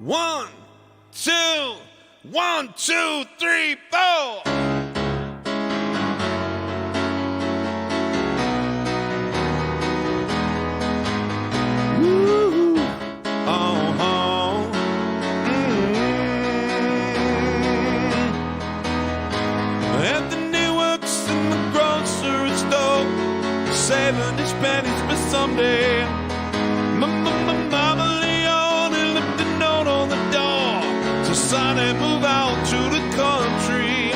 1, 2, 1, 2, 3, 4. Woo. Oh. Anthony works in the grocery store, saving his pennies for someday. Mama Leone left a note on the door to sign and move out to the country.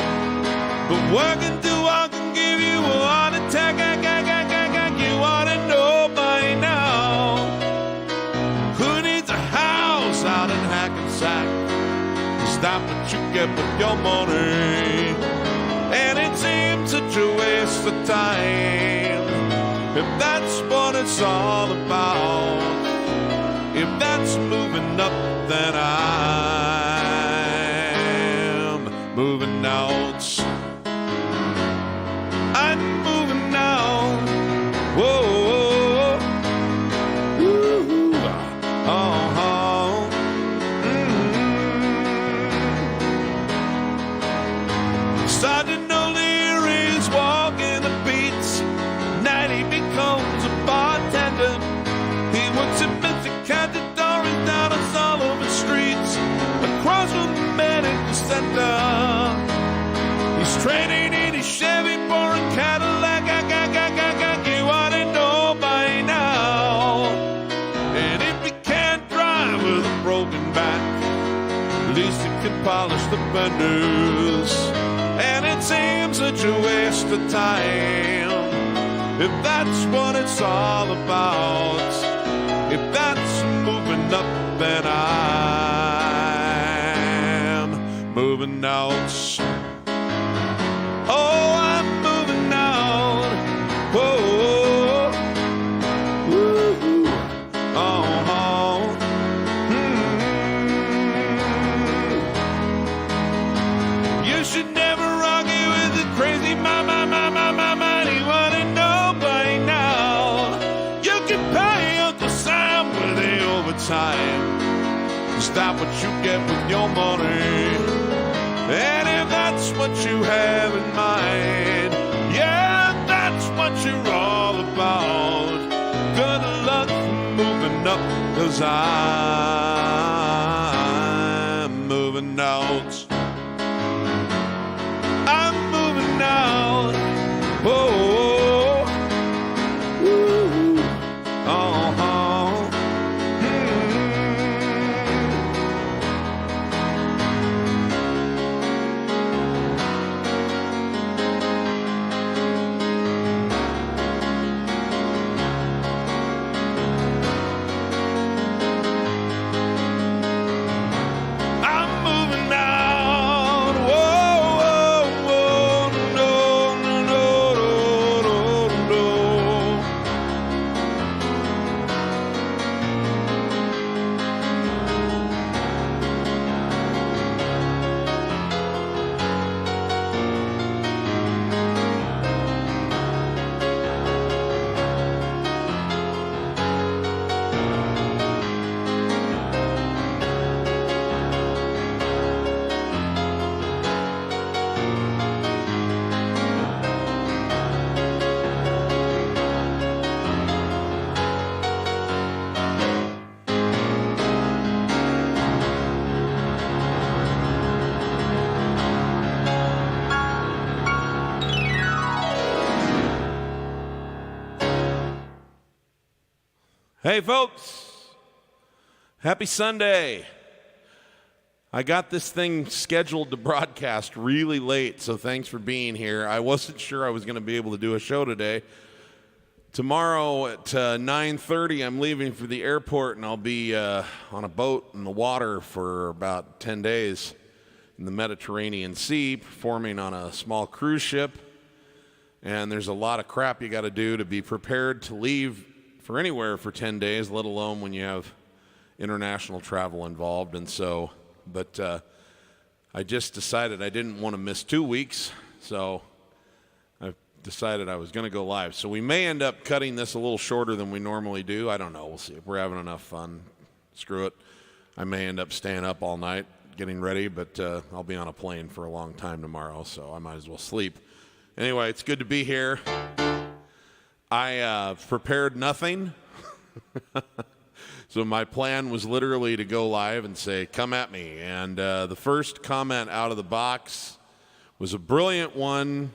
But working till I can give you a heart attack. You ought to know by now. Who needs a house out in Hackensack? Is that what you get with your money? And it seems such a waste of time. If that's what it's all about, if that's moving up, then I'm moving out. I'm moving out. Whoa. Ooh. Oh. Sergeant O'Leary's walking the beats. Night he becomes a bartender. He works at Mr. Cantadori's down on Sullivan Streets, across from the medical center. He's trading in his Chevy for a Cadillac. You ought to know by now. And if he can't drive with a broken back, at least he can polish the fenders. And it seems such a waste of time. If that's what it's all about, if that's moving up, then I'm moving out. Oh, I'm moving out. Whoa. Woo. Oh. You should never argue with the crazy mama. You want to know by now. You can pay Uncle Sam with the overtime. Is that what you get with your money? And if that's what you have in mind, yeah, that's what you're all about. Good luck moving up, 'cause I'm moving out. I'm moving out. Oh, ooh, oh, I'm moving out. Whoa, no. Hey, folks. Happy Sunday. I got this thing scheduled to broadcast really late, so thanks for being here. I wasn't sure I was going to be able to do a show today. Tomorrow at 9:30, I'm leaving for the airport, and I'll be on a boat in the water for about 10 days in the Mediterranean Sea, performing on a small cruise ship. And there's a lot of crap you got to do to be prepared to leave for anywhere for 10 days, let alone when you have international travel involved. And so, but I just decided I didn't want to miss 2 weeks, so I decided I was going to go live. So we may end up cutting this a little shorter than we normally do. I don't know. We'll see. If we're having enough fun, screw it. I may end up staying up all night getting ready, but I'll be on a plane for a long time tomorrow, so I might as well sleep. Anyway, it's good to be here. I prepared nothing. So my plan was literally to go live and say, come at me. And the first comment out of the box was a brilliant one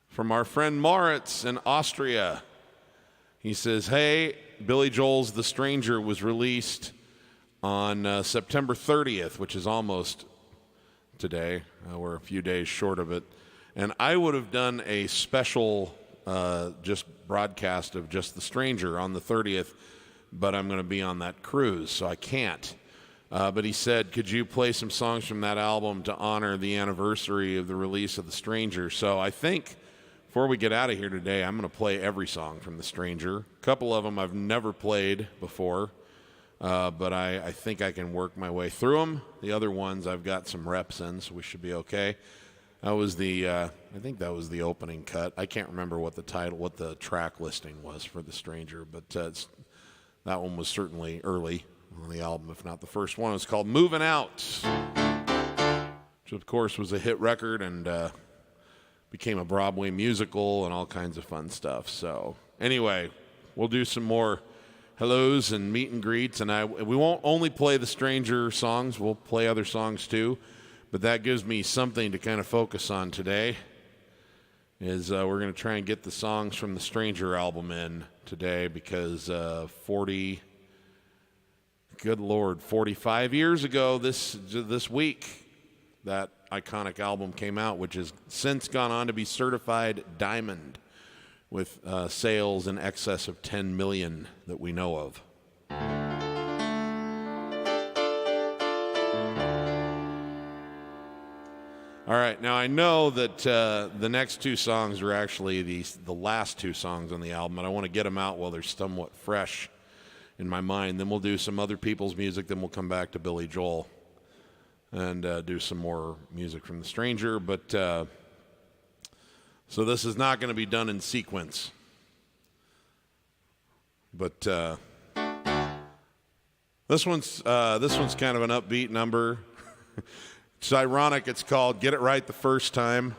from our friend Moritz in Austria. He says, hey, Billy Joel's The Stranger was released on September 30th, which is almost today. We're a few days short of it. And I would have done a special just broadcast of just The Stranger on the 30th, but I'm going to be on that cruise, so I can't. But he said, could you play some songs from that album to honor the anniversary of the release of The Stranger? So I think before we get out of here today, I'm going to play every song from The Stranger. A couple of them I've never played before, but I think I can work my way through them. The other ones I've got some reps in, so we should be okay. That was I think that was the opening cut. I can't remember what the track listing was for The Stranger, but that one was certainly early on the album, if not the first one. It was called Movin' Out, which of course was a hit record and became a Broadway musical and all kinds of fun stuff. So anyway, we'll do some more hellos and meet and greets, and we won't only play The Stranger songs, we'll play other songs too, but that gives me something to kind of focus on today. We're going to try and get the songs from the Stranger album in today because 45 years ago this week, that iconic album came out, which has since gone on to be certified diamond with sales in excess of 10 million that we know of. All right, now I know that the next two songs are actually the last two songs on the album, and I want to get them out while they're somewhat fresh in my mind. Then we'll do some other people's music, then we'll come back to Billy Joel and do some more music from The Stranger. But so this is not going to be done in sequence. But this one's kind of an upbeat number. It's ironic, it's called Get It Right the First Time.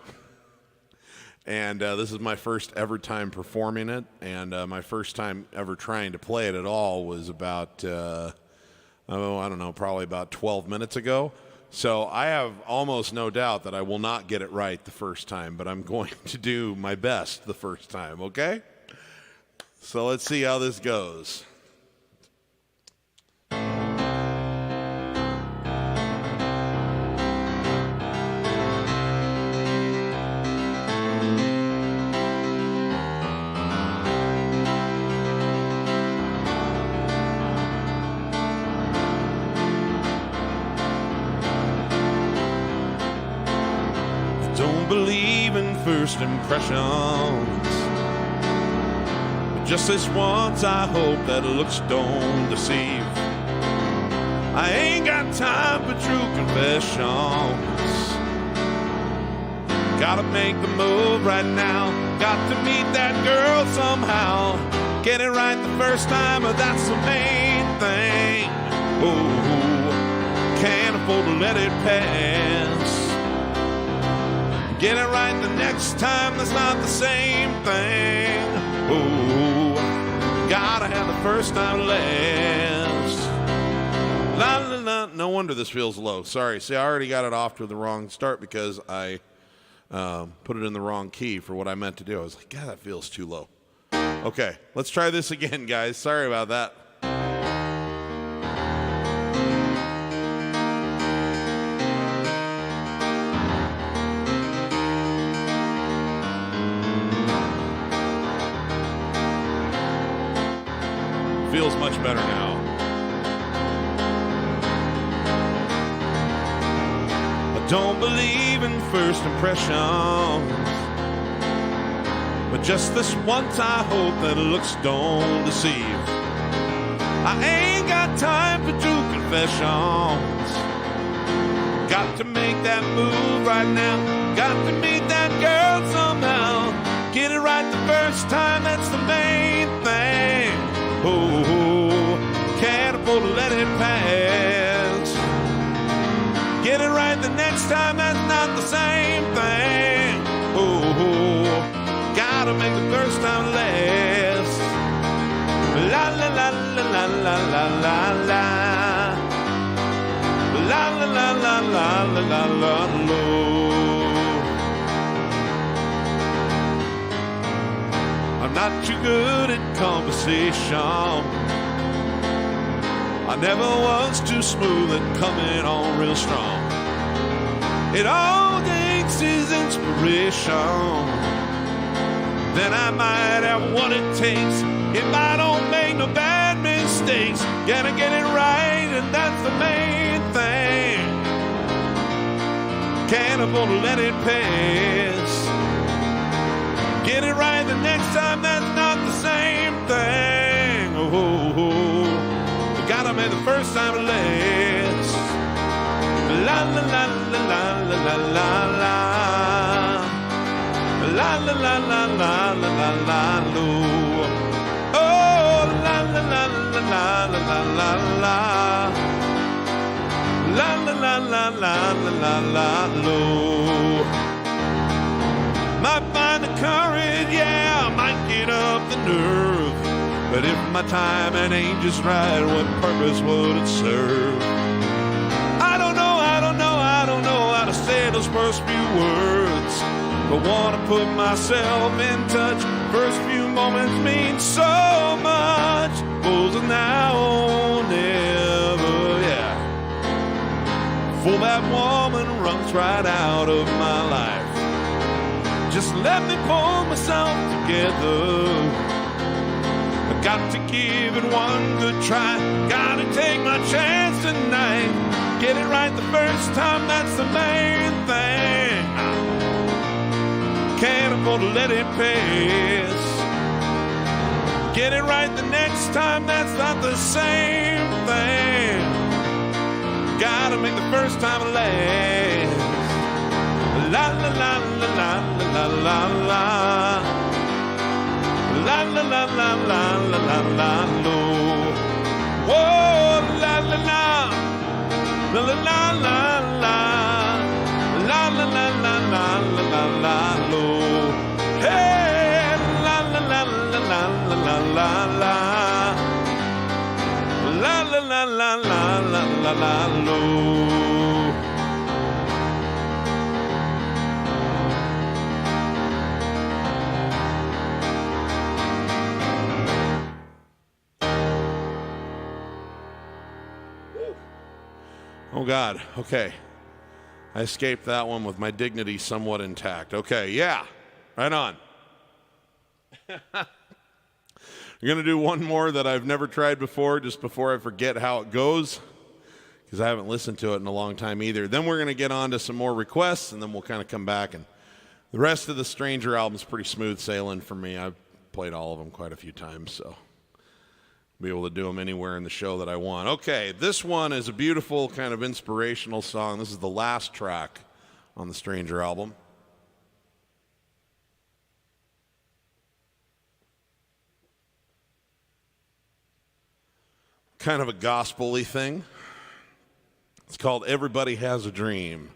And this is my first ever time performing it. And my first time ever trying to play it at all was about, I don't know, probably about 12 minutes ago. So I have almost no doubt that I will not get it right the first time, but I'm going to do my best the first time, okay? So let's see how this goes. Believe in first impressions, but just this once I hope that looks don't deceive. I ain't got time for true confessions. Gotta make the move right now, got to meet that girl somehow. Get it right the first time, that's the main thing. Oh, can't afford to let it pass. Get it right the next time, that's not the same thing. Ooh, gotta have the first time last. La la la, no wonder this feels low. Sorry, see, I already got it off to the wrong start because I put it in the wrong key for what I meant to do. I was like, God, that feels too low. Okay, let's try this again, guys. Sorry about that. Feels much better now. I don't believe in first impressions, but just this once I hope that looks don't deceive. I ain't got time for true confessions. Got to make that move right now. Got to meet that girl somehow. Get it right the first time, that's the main thing. Oh, can't afford afford to let it pass. Get it right the next time, that's not the same thing. Oh, gotta make the first time last. La la la la la la la la la. La la la la la la la la la. I'm not too good at conversation. I never was too smooth at coming on real strong. It all takes is inspiration. Then I might have what it takes if I don't make no bad mistakes. Gotta get it right, and that's the main thing. Can't afford to let it pass. Get it right the next time, that's not the same thing. Oh, gotta make the first time last. La la la la la la la la. La la la la la la la la la. Oh, la la la la la la la la la. La la la la la la la la la. Might find the courage, yeah, I might get up the nerve. But if my timing ain't just right, what purpose would it serve? I don't know how to say those first few words. But wanna put myself in touch. First few moments mean so much. Goes now or never, yeah. For that woman runs right out of my life. Just let me pull myself together. I got to give it one good try. Gotta take my chance tonight. Get it right the first time, that's the main thing. Can't afford to let it pass. Get it right the next time, that's not the same thing. Gotta make the first time last. La la la la la la la la. La la la la la la la la la. Whoa, la la la. La la la la la. La la la la la la la la la. Hey, la la la la la la la la la. La la la la la la la la la. Oh, God. Okay. I escaped that one with my dignity somewhat intact. Okay, yeah. Right on. I'm going to do one more that I've never tried before, just before I forget how it goes, because I haven't listened to it in a long time either. Then we're going to get on to some more requests, and then we'll kind of come back. And the rest of the Stranger album's pretty smooth sailing for me. I've played all of them quite a few times, so be able to do them anywhere in the show that I want. Okay, this one is a beautiful kind of inspirational song. This is the last track on the Stranger album. Kind of a gospel-y thing. It's called Everybody Has a Dream.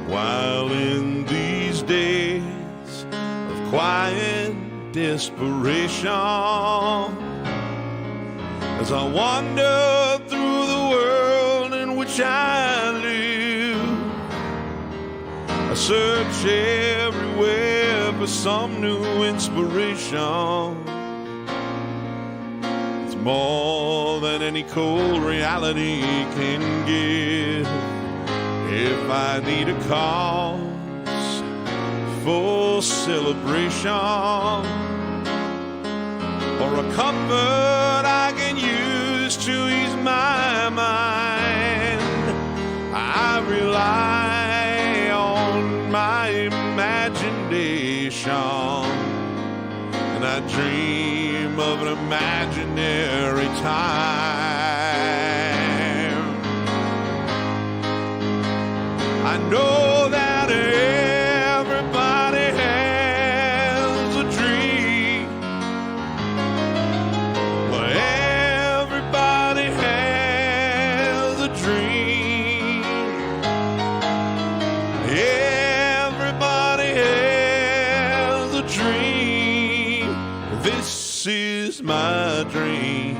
While in these days of quiet desperation, as I wander through the world in which I live, I search everywhere for some new inspiration. It's more than any cold reality can give. If I need a cause for celebration, or a comfort I can use to ease my mind, I rely on my imagination, and I dream of an imaginary time. I know that everybody has a dream. Well, everybody has a dream. Everybody has a dream. This is my dream,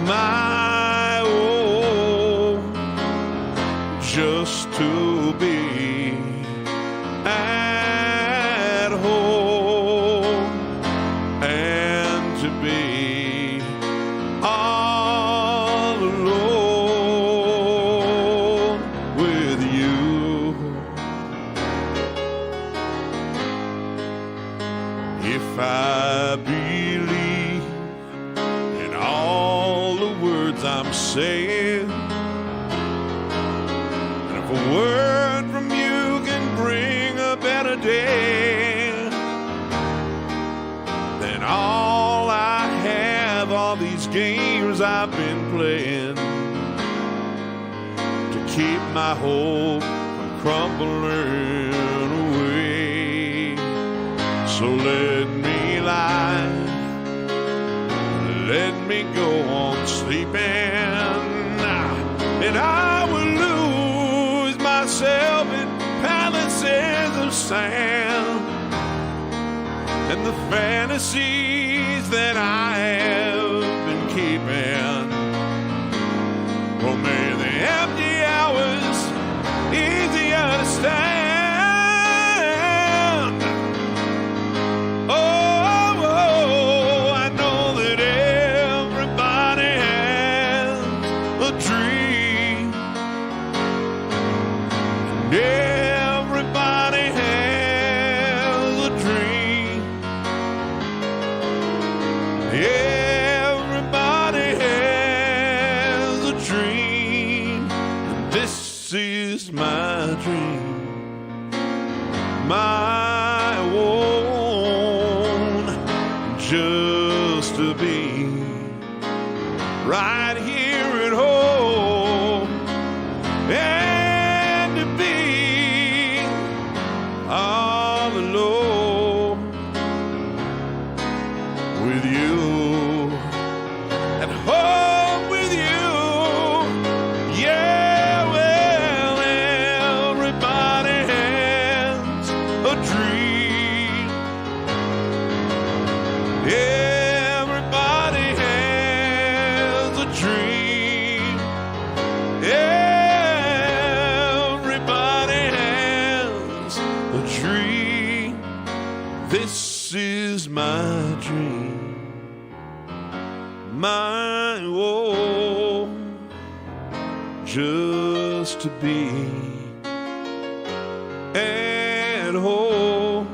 my own, just to be at home and to be all alone with you. If I believe in all the words I'm saying, and if a word from you can bring a better day, then all I have, all these games I've been playing, to keep my hope from crumbling away. So let me lie, let me go on sleeping, and I will lose myself in palaces of sand, and the fantasies that I have been keeping. Well, may the empty hours easier to stand. I know that everybody has a dream. And everybody has a dream. Everybody has a dream. And this is my dream, my own, just to be right here at home and to be all alone with you, at home with you. Yeah, well, everybody has a dream. Everybody has a dream. Everybody has a dream. This is my dream, my own, just to be at home.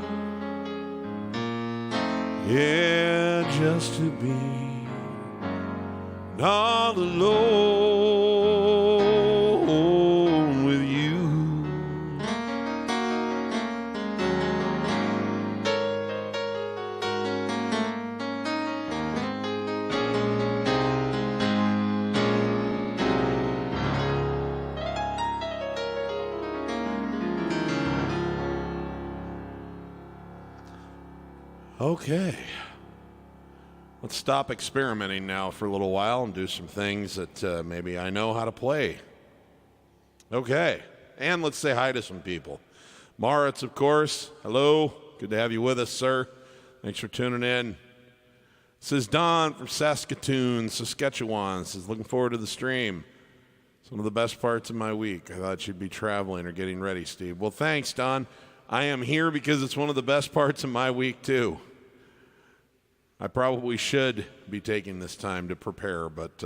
Yeah, just to be all alone with you. Okay. Let's stop experimenting now for a little while and do some things that maybe I know how to play. Okay. And let's say hi to some people. Moritz, of course. Hello. Good to have you with us, sir. Thanks for tuning in. This is Don from Saskatoon, Saskatchewan. Says, looking forward to the stream. Some of the best parts of my week. I thought you'd be traveling or getting ready, Steve. Well, thanks, Don. I am here because it's one of the best parts of my week, too. I probably should be taking this time to prepare, but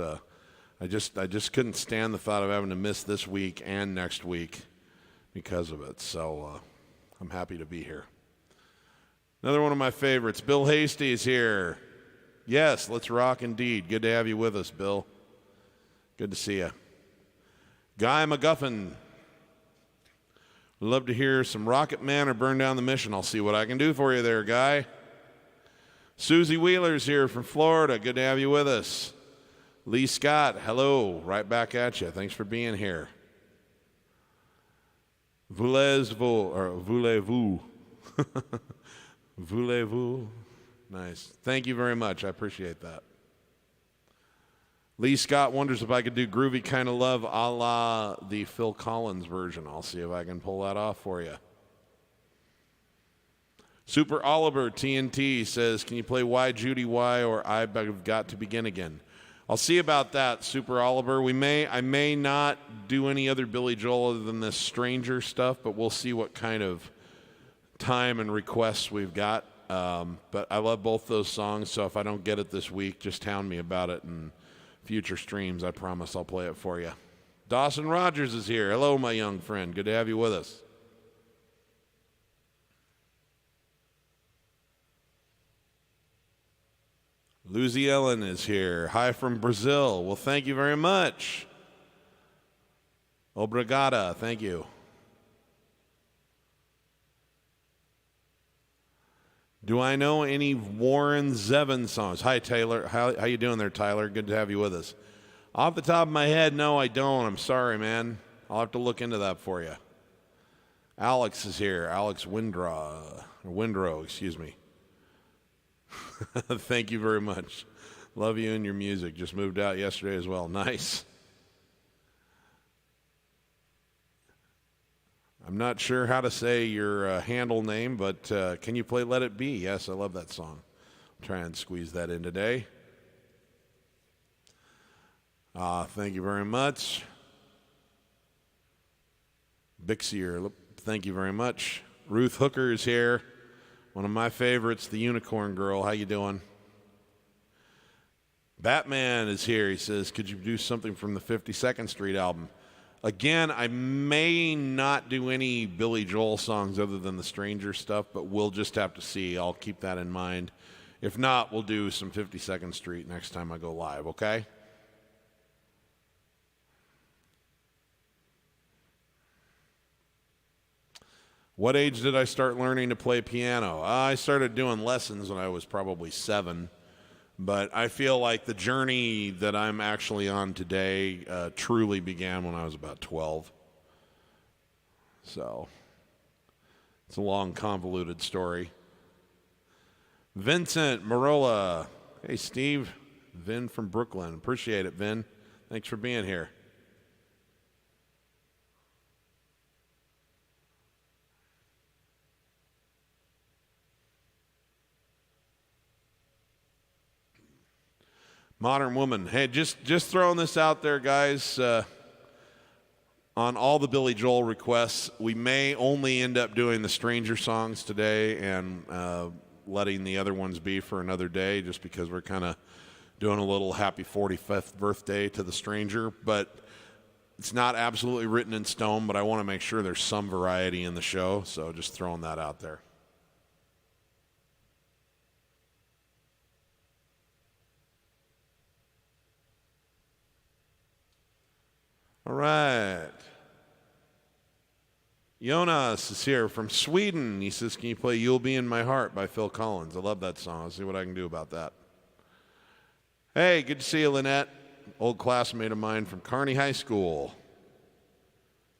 I just couldn't stand the thought of having to miss this week and next week because of it. So I'm happy to be here. Another one of my favorites, Bill Hasty is here. Yes, let's rock indeed. Good to have you with us, Bill. Good to see you. Guy McGuffin. Love to hear some Rocket Man or Burn Down the Mission. I'll see what I can do for you there, Guy. Susie Wheeler's here from Florida. Good to have you with us. Lee Scott, hello. Right back at you. Thanks for being here. Voulez-vous, or voulez-vous? Voulez-vous? Nice. Thank you very much. I appreciate that. Lee Scott wonders if I could do Groovy Kind of Love a la the Phil Collins version. I'll see if I can pull that off for you. Super Oliver TNT says, can you play Why Judy Why or I've Got to Begin Again? I'll see about that, Super Oliver. I may not do any other Billy Joel other than this Stranger stuff, but we'll see what kind of time and requests we've got. But I love both those songs, so if I don't get it this week, just hound me about it in future streams. I promise I'll play it for you. Dawson Rogers is here. Hello, my young friend. Good to have you with us. Lucy Ellen is here. Hi from Brazil. Well, thank you very much. Obrigada. Thank you. Do I know any Warren Zevon songs? Hi, Taylor. How you doing there, Tyler? Good to have you with us. Off the top of my head, no, I don't. I'm sorry, man. I'll have to look into that for you. Alex is here. Alex Windrow, excuse me. Thank you very much. Love you and your music. Just moved out yesterday as well. Nice. I'm not sure how to say your handle name, but can you play Let It Be? Yes, I love that song. I'll try and squeeze that in today. Thank you very much. Bixier, thank you very much. Ruth Hooker is here. One of my favorites, the Unicorn Girl. How you doing? Batman is here. He says, could you do something from the 52nd Street album? Again, I may not do any Billy Joel songs other than the Stranger stuff, but we'll just have to see. I'll keep that in mind. If not, we'll do some 52nd Street next time I go live, okay? What age did I start learning to play piano? I started doing lessons when I was probably 7, but I feel like the journey that I'm actually on today truly began when I was about 12. So it's a long, convoluted story. Vincent Marola. Hey, Steve. Vin from Brooklyn. Appreciate it, Vin. Thanks for being here. Modern Woman. Hey, just throwing this out there, guys. On all the Billy Joel requests, we may only end up doing the Stranger songs today and letting the other ones be for another day, just because we're kind of doing a little happy 45th birthday to the Stranger. But it's not absolutely written in stone, but I want to make sure there's some variety in the show, so just throwing that out there. All right. Jonas is here from Sweden. He says, can you play You'll Be in My Heart by Phil Collins? I love that song. I'll see what I can do about that. Hey, good to see you, Lynette. Old classmate of mine from Kearney High School.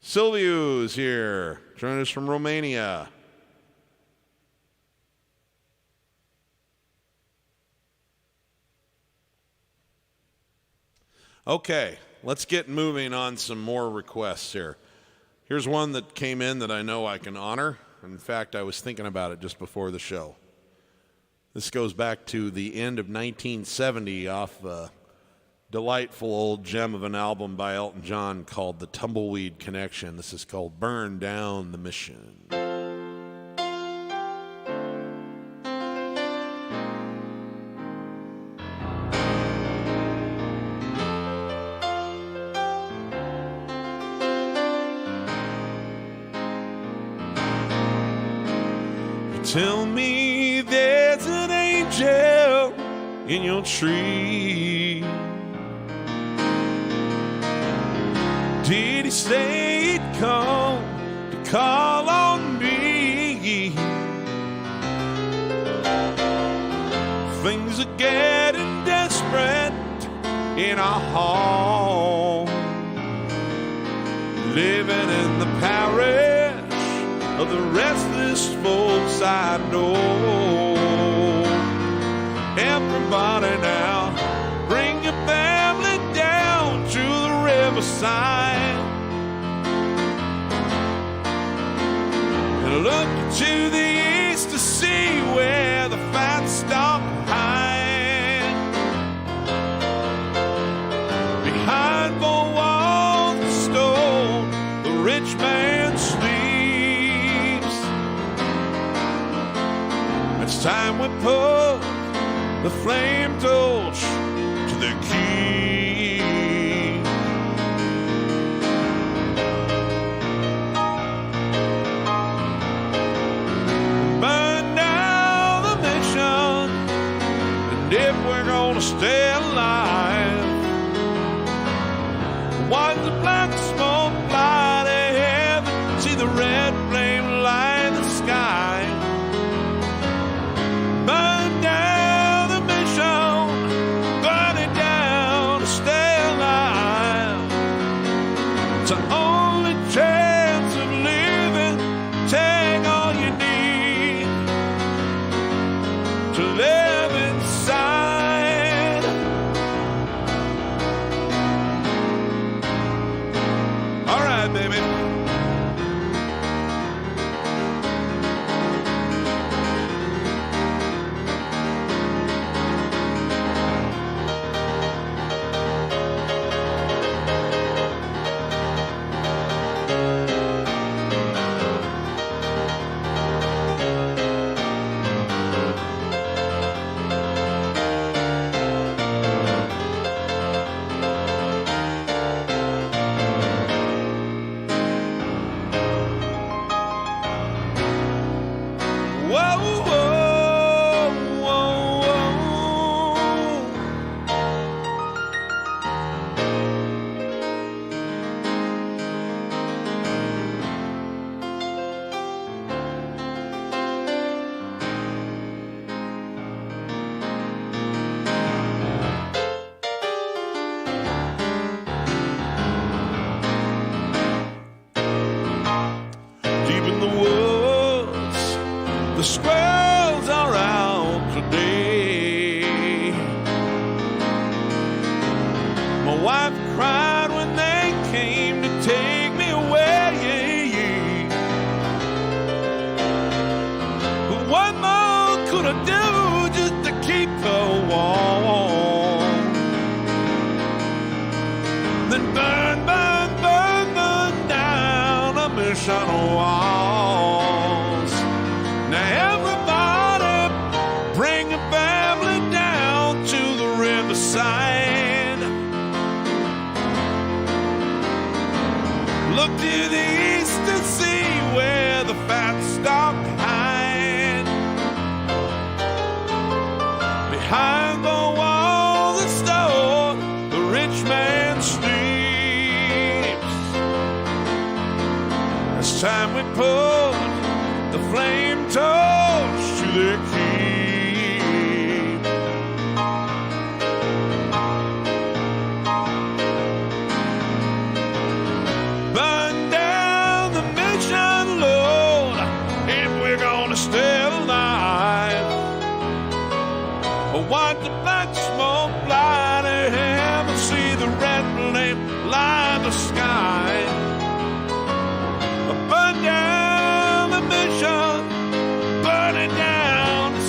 Silviu is here. Joining us from Romania. Okay. Let's get moving on some more requests here. Here's one that came in that I know I can honor. In fact, I was thinking about it just before the show. This goes back to the end of 1970 off a delightful old gem of an album by Elton John called The Tumbleweed Connection. This is called Burn Down the Mission. Tell me there's an angel in your tree. Did he say he'd come to call on me? Things are getting desperate in our home, living in the parish of the restless folks I know. Everybody now, bring your family down to the riverside and look to the east to see where the fat stock hide. Behind four walls of stone, the rich man sleeps. It's time we put the flame torch to the key. Burn down the mission, and if we're gonna stay alive, watch the black smoke fly to heaven, see the red flame light the sky. Burn down the mission, burn it down to stay alive. It's the only chance of living. Take all you need to live inside. All right, baby. Whoa, whoa, whoa, whoa. Deep in the woods, the squirrels are out today. My wife cried when they came to take me away. But what more could I do just to keep her warm? Then burn, burn, burn, burn down a mission walls. Now everybody bring a family down to the riverside. Look to the east and see where the fat stock hide. Behind the walls of stone, the rich man sleeps. It's time we put the flame torch to the key. Burn down the mission, Lord, if we're gonna stay alive. Watch the black smoke fly to heaven, see the red flame light the sky. Burn down the mission, burn it down to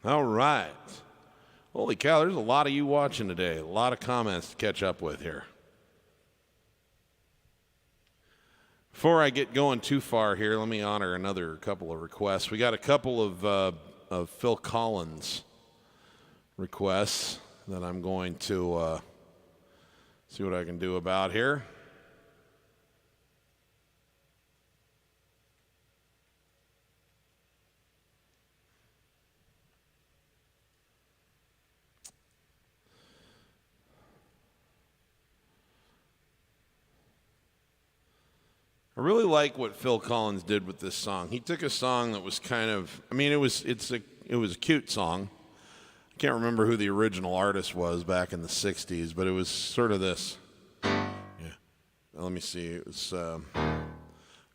All right. Holy cow, there's a lot of you watching today. A lot of comments to catch up with here. Before I get going too far here, let me honor another couple of requests. We got a couple of Phil Collins requests that I'm going to see what I can do about here. I really like what Phil Collins did with this song. He took a song that was kind of, I mean, it was a cute song. I can't remember who the original artist was back in the 60s, but it was sort of this. Yeah. Let me see. It was,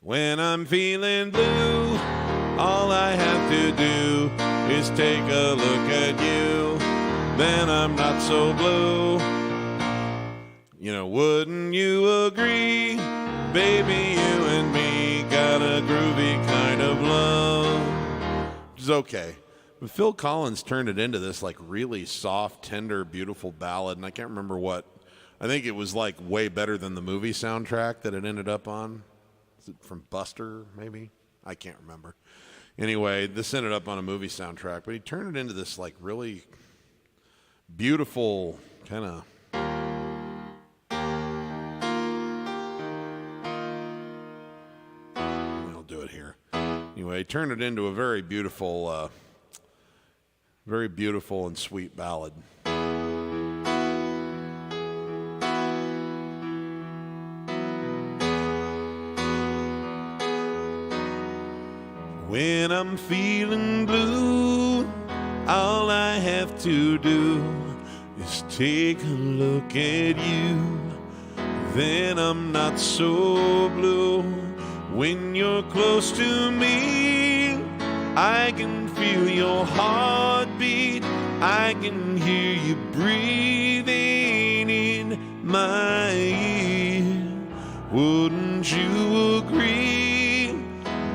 when I'm feeling blue, all I have to do is take a look at you. Then I'm not so blue. You know, wouldn't you agree? Baby, you and me got a groovy kind of love. Which is okay. But Phil Collins turned it into this like really soft, tender, beautiful ballad. And I can't remember what. I think it was like way better than the movie soundtrack that it ended up on. Is it from Buster, maybe? I can't remember. Anyway, this ended up on a movie soundtrack. But he turned it into this like really beautiful kind of. Anyway, turned it into a very beautiful and sweet ballad. When I'm feeling blue, all I have to do is take a look at you. Then I'm not so blue. When you're close to me, I can feel your heartbeat. I can hear you breathing in my ear. Wouldn't you agree?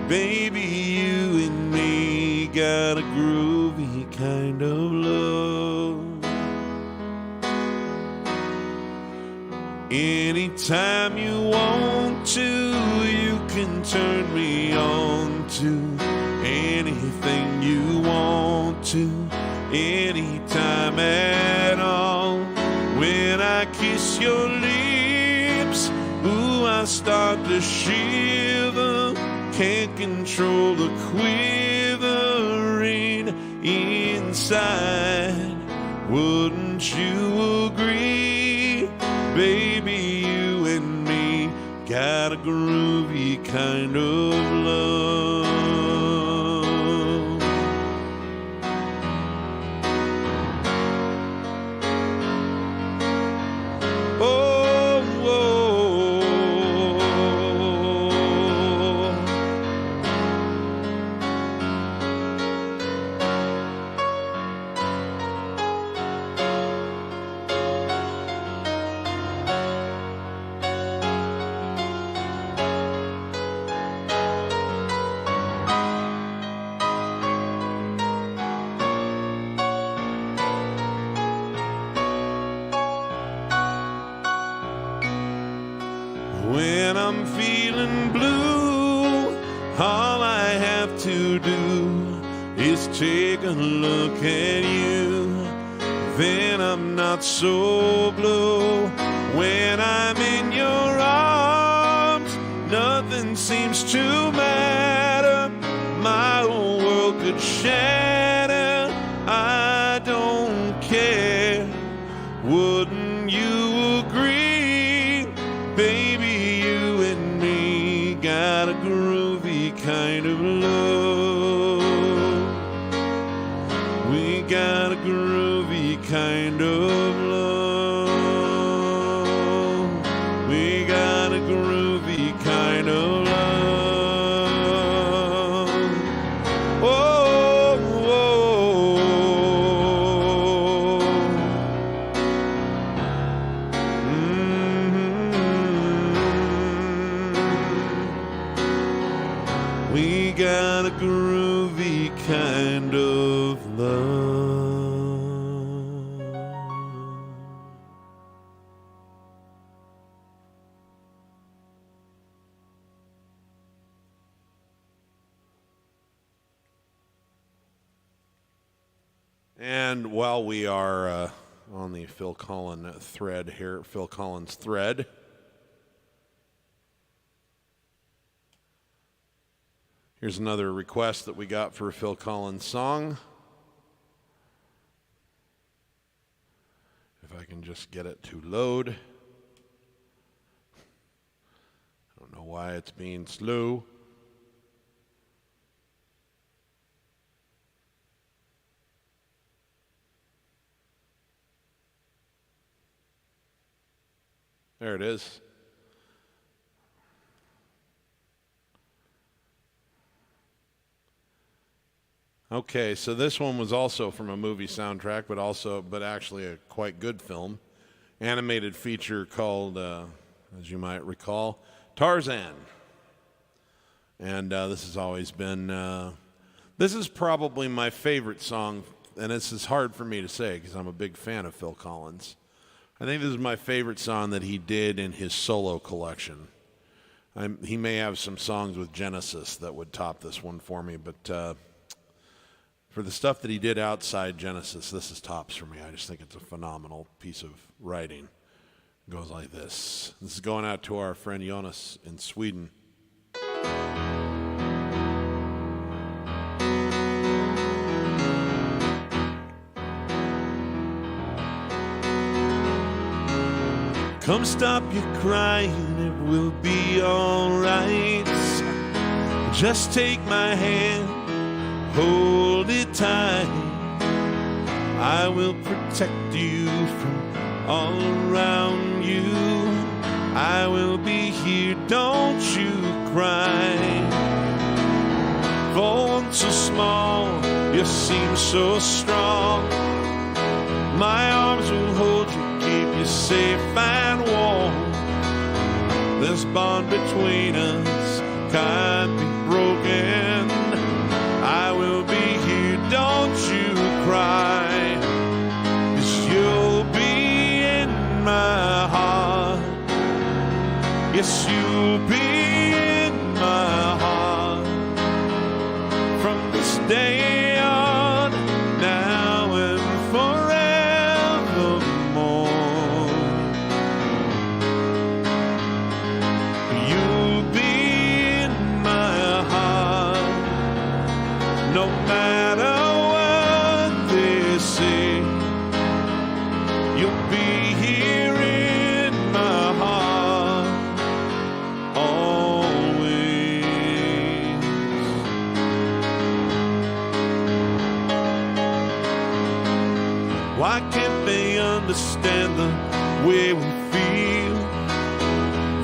Baby, you and me got a groovy kind of love. Anytime you want to, you can turn me on to anything you want to, anytime at all. When I kiss your lips, ooh, I start to shiver. Can't control the quivering inside. Wouldn't you agree? Baby, you and me got a groovy kind of love. Oh, oh, when I'm feeling blue, all I have to do is take a look at you. Then I'm not so blue. When I'm in your arms, nothing seems to matter. My whole world could shatter. I don't care. Wouldn't you agree? Baby, you and me got a groovy kind of love. We got a groovy kind of love. We got a groovy kind of love. Oh, oh, We got a groovy kind of love. And while we are on the Phil Collins thread here, Phil Collins thread, here's another request that we got for a Phil Collins song. If I can just get it to load. I don't know why it's being slow. There it is. Okay, so this one was also from a movie soundtrack, but actually a quite good film. Animated feature called, as you might recall, Tarzan. And this has always been, this is probably my favorite song, and this is hard for me to say because I'm a big fan of Phil Collins. I think this is my favorite song that he did in his solo collection. He may have some songs with Genesis that would top this one for me, but for the stuff that he did outside Genesis, this is tops for me. I just think it's a phenomenal piece of writing. It goes like this. This is going out to our friend Jonas in Sweden. Come stop your crying, it will be alright. Just take my hand, hold it tight. I will protect you from all around you. I will be here, don't you cry. For one so small, you seem so strong. My arms will hold you, keep you safe and warm. This bond between us can't be broken. I will be here, don't you cry. 'Cause you'll be in my heart. Yes, you'll be in my heart. From this day on, now and forevermore. You'll be in my heart. No matter what they say, you'll be here in my heart always. Why can't they understand the way we feel?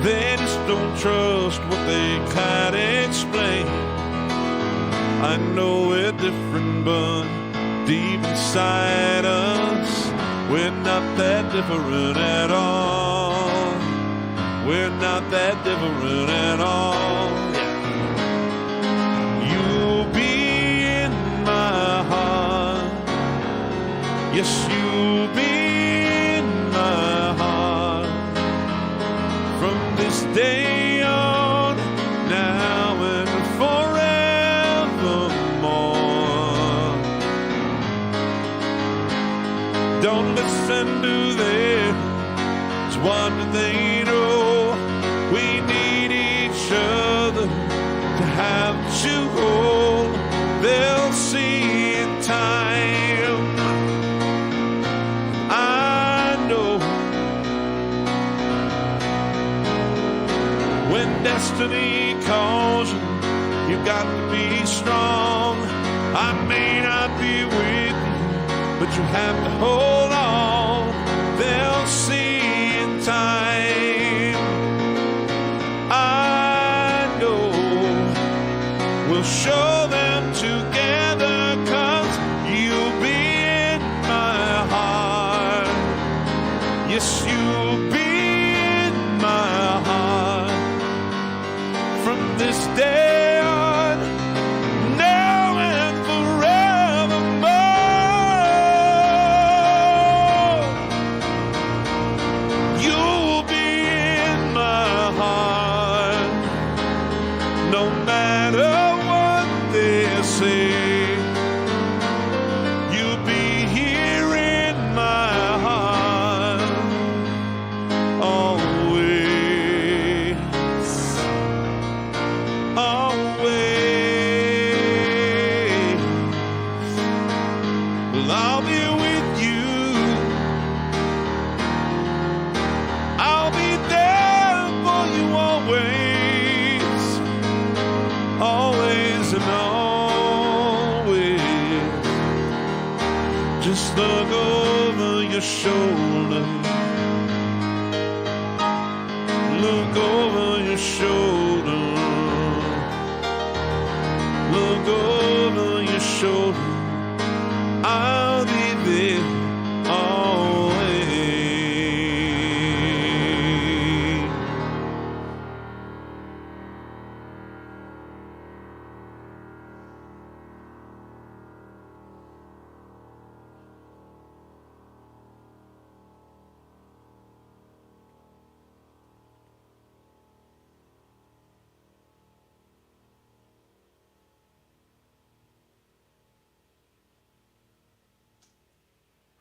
They just don't trust what they can't explain. I know we're different, but deep inside us, we're not that different at all. We're not that different at all. You'll be in my heart. Yes, you'll be in my heart. From this day on, now and forevermore. Don't listen to them. It's one they know. We need each other to have to hold. They'll see in time. I know when destiny calls you, you got to be strong. I may not be with you, but you have to hold on. They'll see in time. I know we'll show them together, 'cause you'll be in my heart. Yes, you'll be in my heart. From this day on, now and forevermore. You'll be in my heart. No matter what they say, you'll be here. Just look over your shoulder. Look over your shoulder. Look over your shoulder. I'll be there always.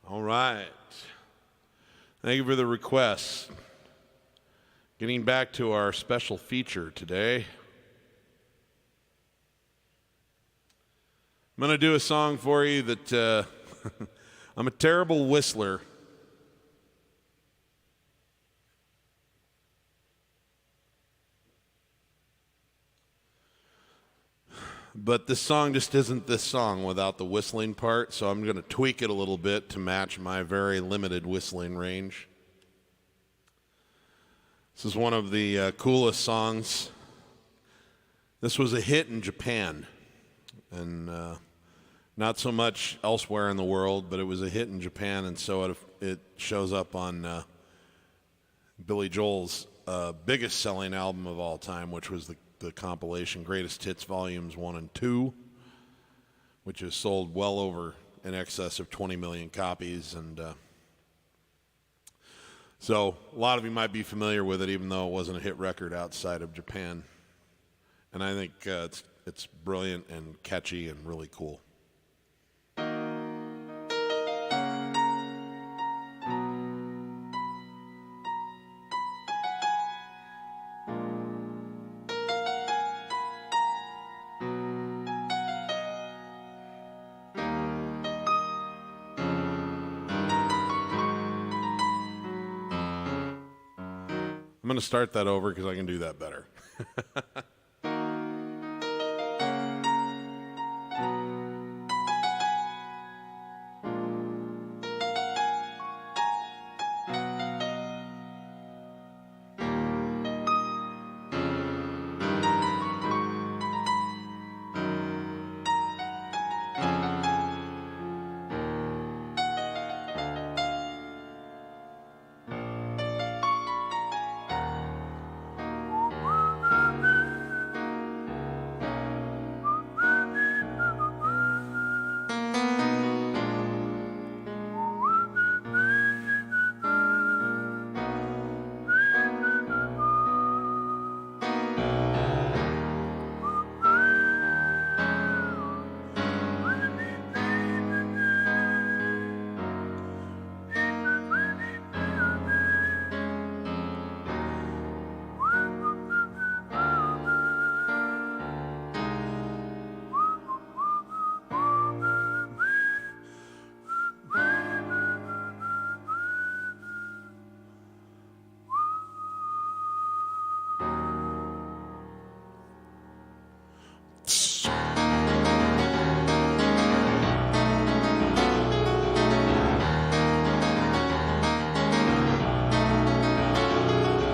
All right. Thank you for the requests. Getting back to our special feature today. I'm going to do a song for you that I'm a terrible whistler. But this song just isn't this song without the whistling part, so I'm going to tweak it a little bit to match my very limited whistling range. This is one of the coolest songs. This was a hit in Japan, and not so much elsewhere in the world, but it was a hit in Japan, and so it shows up on Billy Joel's biggest selling album of all time, which was the compilation Greatest Hits Volumes 1 and 2, which has sold well over in excess of 20 million copies. And so a lot of you might be familiar with it, even though it wasn't a hit record outside of Japan. And I think it's brilliant and catchy and really cool. I'm going to start that over because I can do that better.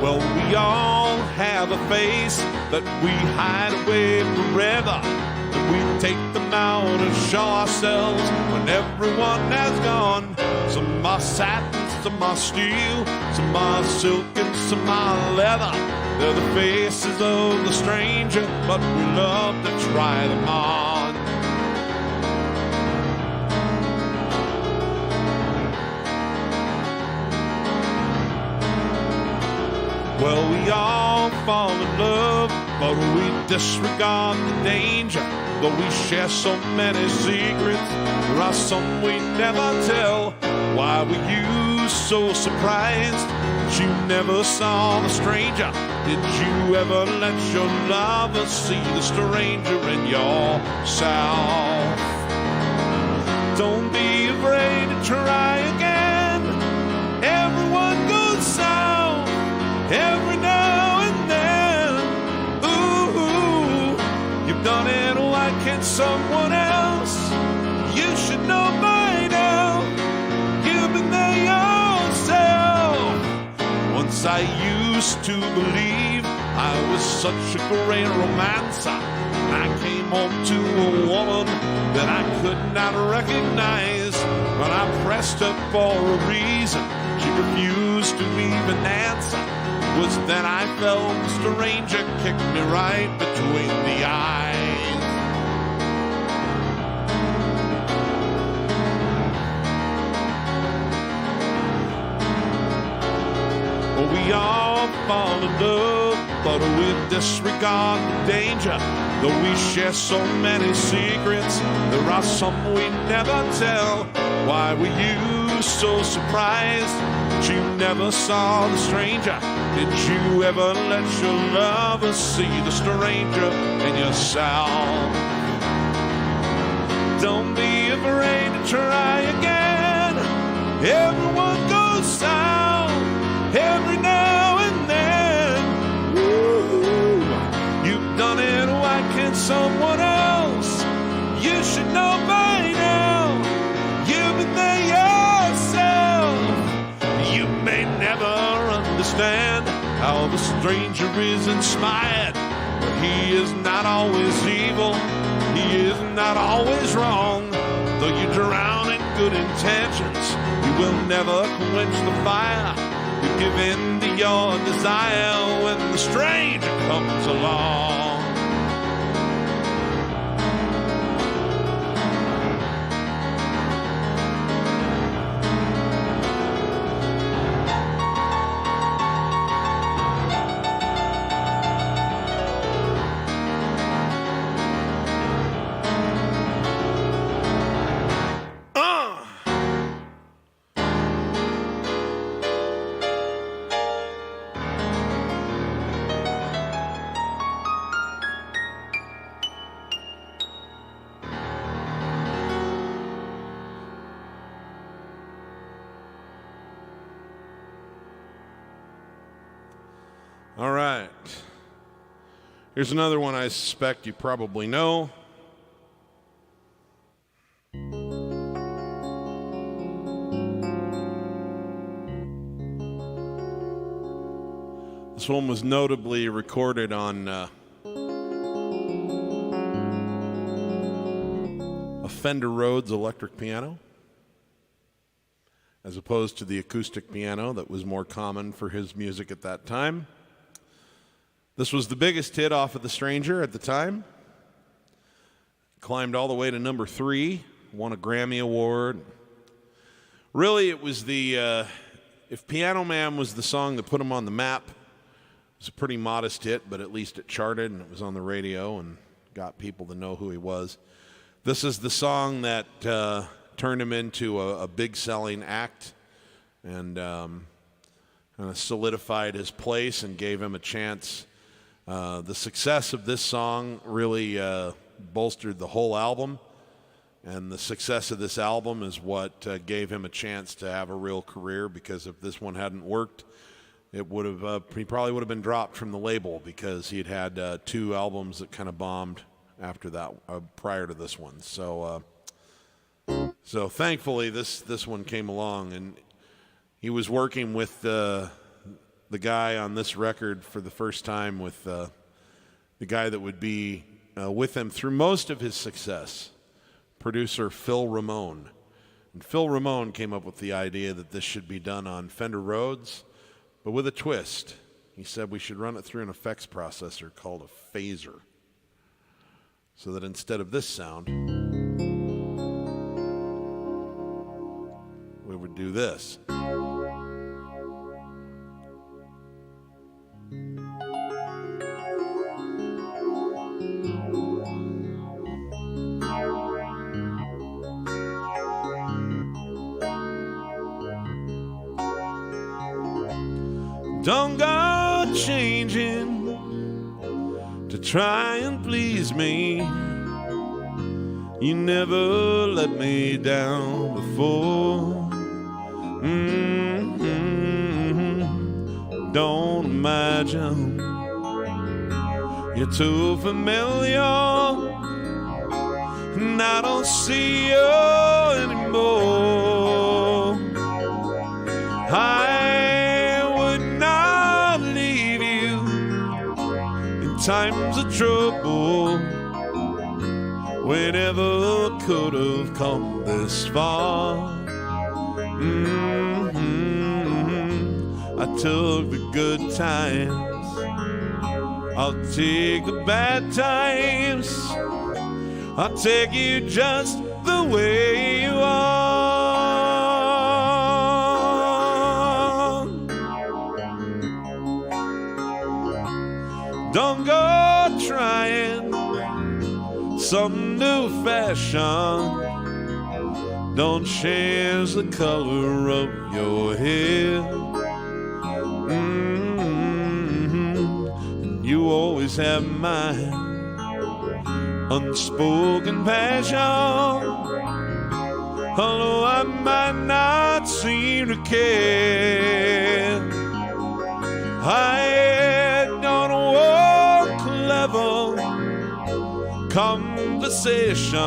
Well, we all have a face that we hide away forever, that we take them out and show ourselves when everyone has gone. Some are satin, some are steel, some are silk and some are leather. They're the faces of the stranger, but we love to try them on. Well, we all fall in love, but we disregard the danger. Though we share so many secrets, there are some we never tell. Why were you so surprised that you never saw the stranger? Did you ever let your lover see the stranger in yourself? Don't be afraid to try again. Everyone goes south every now and then. Ooh, you've done it, why can't someone else? You should know by now. I used to believe I was such a great romancer. I came home to a woman that I could not recognize. When I pressed her for a reason, she refused to even answer. It was then I felt the stranger kick me right between the eyes. We all fall in love, but we disregard the danger. Though we share so many secrets, there are some we never tell. Why were you so surprised that you never saw the stranger? Did you ever let your lover see the stranger in yourself? Don't be afraid to try again. Everyone goes south every now and then. Ooh, you've done it, why can't someone else? You should know by now. You've been there yourself. You may never understand how the stranger is inspired, but he is not always evil. He is not always wrong. Though you drown in good intentions, you will never quench the fire. You give in to your desire when the stranger comes along. All right. Here's another one I suspect you probably know. This one was notably recorded on a Fender Rhodes electric piano, as opposed to the acoustic piano that was more common for his music at that time. This was the biggest hit off of The Stranger at the time. Climbed all the way to number 3, won a Grammy Award. Really, it was the, if Piano Man was the song that put him on the map, it was a pretty modest hit, but at least it charted and it was on the radio and got people to know who he was. This is the song that turned him into a big selling act and kind of solidified his place and gave him a chance. The success of this song really bolstered the whole album, and the success of this album is what gave him a chance to have a real career, because if this one hadn't worked, it would have he probably would have been dropped from the label, because he'd had 2 albums that kind of bombed after that, prior to this one. So thankfully this one came along, and he was working with the guy on this record for the first time, with the guy that would be with him through most of his success, producer Phil Ramone. And Phil Ramone came up with the idea that this should be done on Fender Rhodes, but with a twist. He said we should run it through an effects processor called a phaser, so that instead of this sound, we would do this. Don't go changing to try and please me. You never let me down before. Don't imagine you're too familiar, and I don't see you anymore. I would not times of trouble, we never could have come this far. I took the good times, I'll take the bad times, I'll take you just the way you are. Don't go trying some new fashion, don't change the color of your hair. You always have mine unspoken passion, although I might not seem to care. I don't want clever conversation,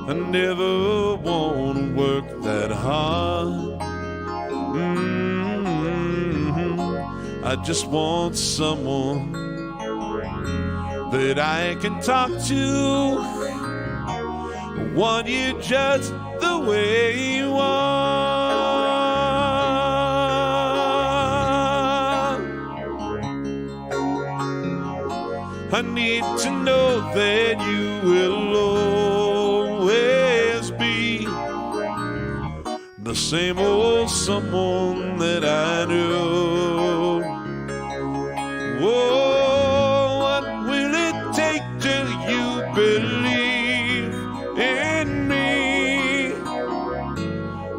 I never want to work that hard. I just want someone that I can talk to. I want you just the way you are. I need to know that you will always be the same old someone that I knew. Whoa, what will it take till you believe in me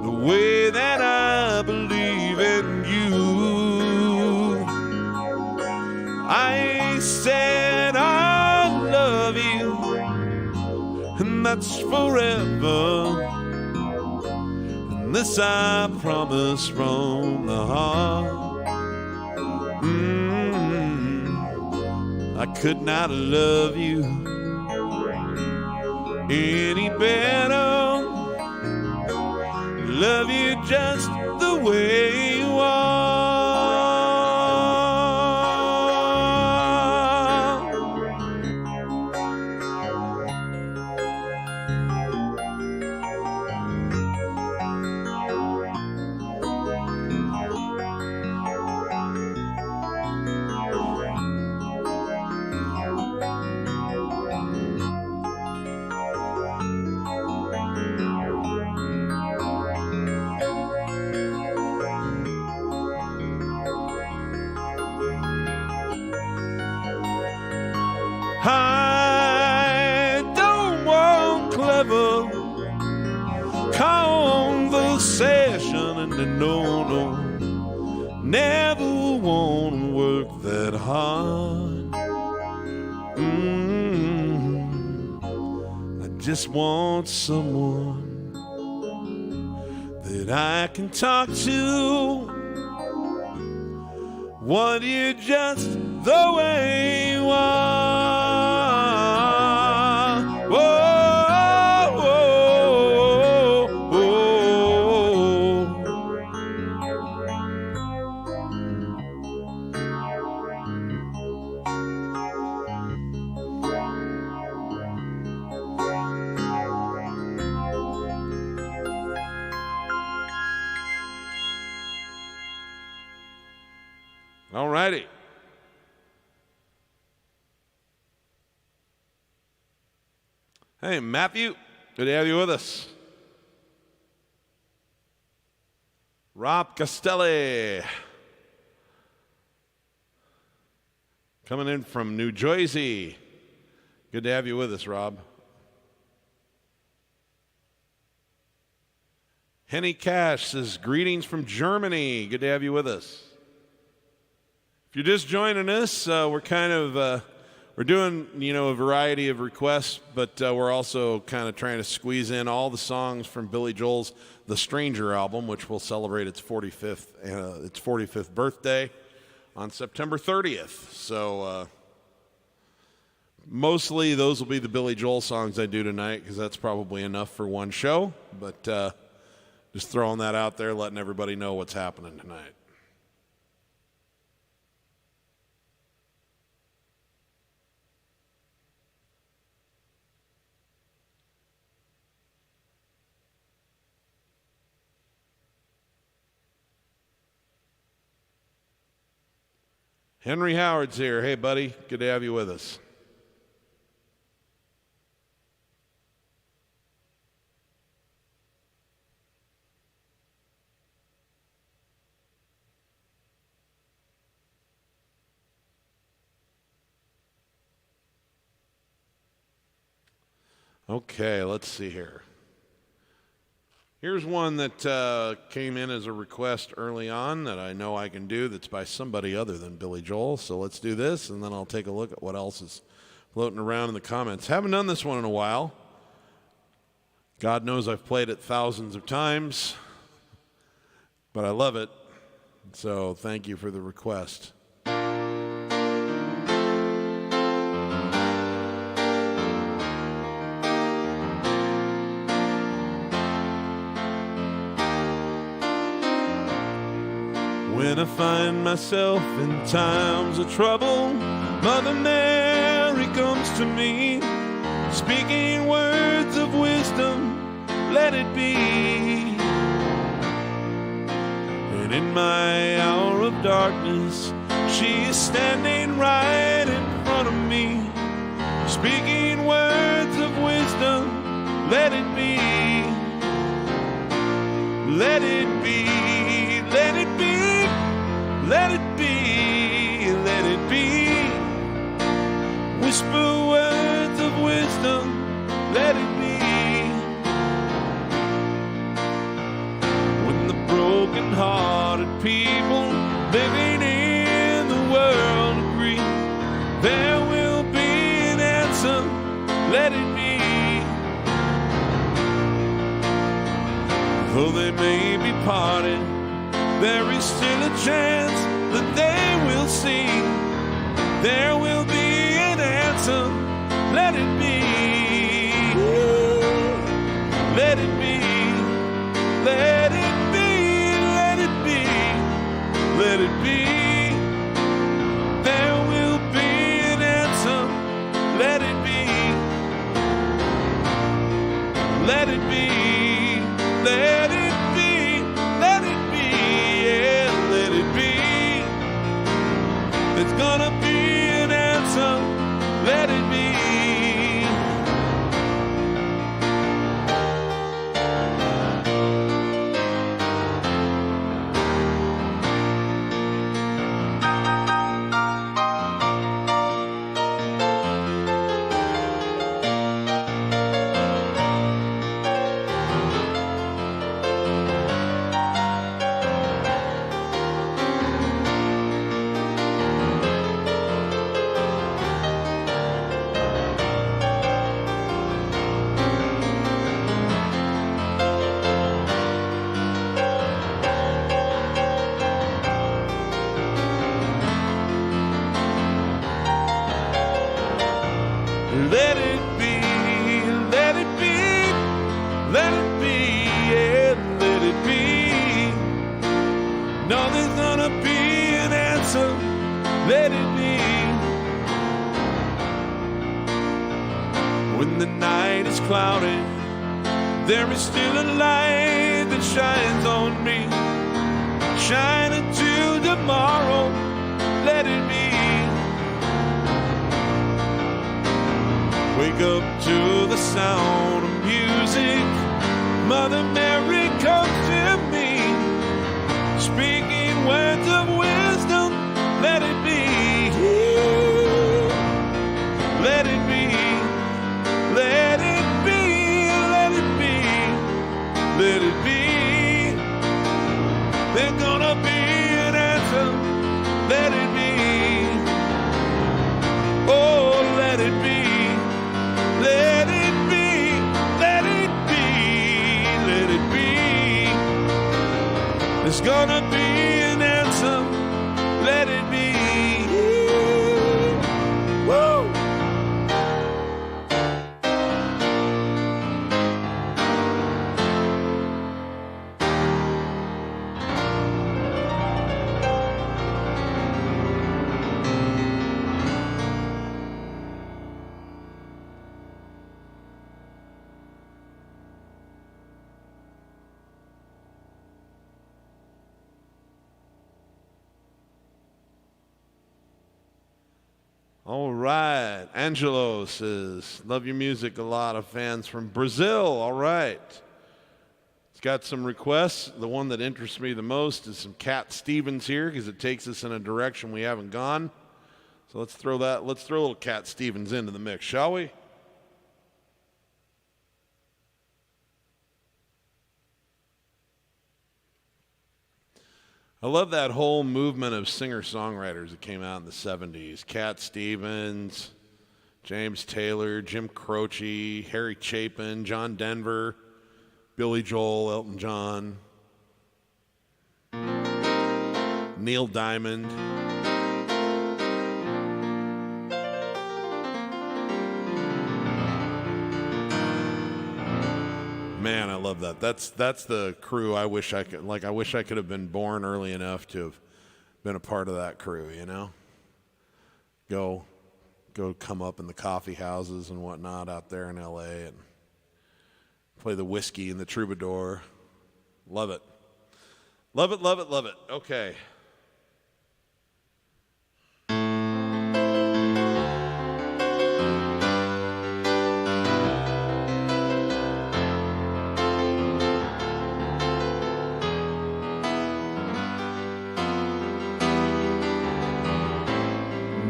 the way that I believe in you? I said I love you, and that's forever, and this I promise from the heart. I could not love you any better, love you just the way you are. I don't want clever conversation, and no, never want to work that hard. I just want someone that I can talk to. Want you just the way you are. Whoa, whoa, whoa. All righty. Hey, Matthew, good to have you with us. Rob Castelli, coming in from New Jersey. Good to have you with us, Rob. Henny Cash says, greetings from Germany. Good to have you with us. If you're just joining us, we're kind of we're doing, a variety of requests, but we're also kind of trying to squeeze in all the songs from Billy Joel's The Stranger album, which will celebrate its 45th birthday on September 30th. So mostly those will be the Billy Joel songs I do tonight, because that's probably enough for one show. But just throwing that out there, letting everybody know what's happening tonight. Henry Howard's here. Hey, buddy. Good to have you with us. Okay, let's see here. Here's one that came in as a request early on that I know I can do that's by somebody other than Billy Joel. So let's do this, and then I'll take a look at what else is floating around in the comments. Haven't done this one in a while. God knows I've played it thousands of times, but I love it. So thank you for the request. When I find myself in times of trouble, Mother Mary comes to me, speaking words of wisdom, let it be. And in my hour of darkness, she is standing right in front of me, speaking words of wisdom, let it be. Let it be, let it be. Let it be, let it be. Whisper words of wisdom, let it be. When the broken-hearted people living in the world agree, there will be an answer, let it be. Though they may be parted, there is still a chance that they will see. There will be an answer. Let it be. Let it be. Let it be. Let it be. Let it be. There will be an answer. Let it be. Let it be. Let it be. There's gonna be an answer, let it be. Let it be, let it be, let it be, yeah, let it be. No, there's gonna be an answer, let it be. When the night is cloudy, there is still a light that shines on me. Shine into tomorrow, let it be. Wake up to the sound of music. Mother Mary comes to me, speaking words of wisdom. Let it be. Let it be. Let it be. Let it be. Let it be. There's gonna be an answer. Let it be. Oh, let it be. Let it be, let it be, let it be. There's gonna be an answer, let it be. Woo! All right. Angelo says, love your music. A lot of fans from Brazil. All right. It's got some requests. The one that interests me the most is some Cat Stevens here because it takes us in a direction we haven't gone. So let's throw a little Cat Stevens into the mix, shall we? I love that whole movement of singer-songwriters that came out in the 70s. Cat Stevens, James Taylor, Jim Croce, Harry Chapin, John Denver, Billy Joel, Elton John, Neil Diamond. Man, I love that. That's the crew I wish I could have been born early enough to have been a part of that crew, you know? Go come up in the coffee houses and whatnot out there in LA and play the whiskey and the troubadour. Love it. Love it, love it, love it. Okay.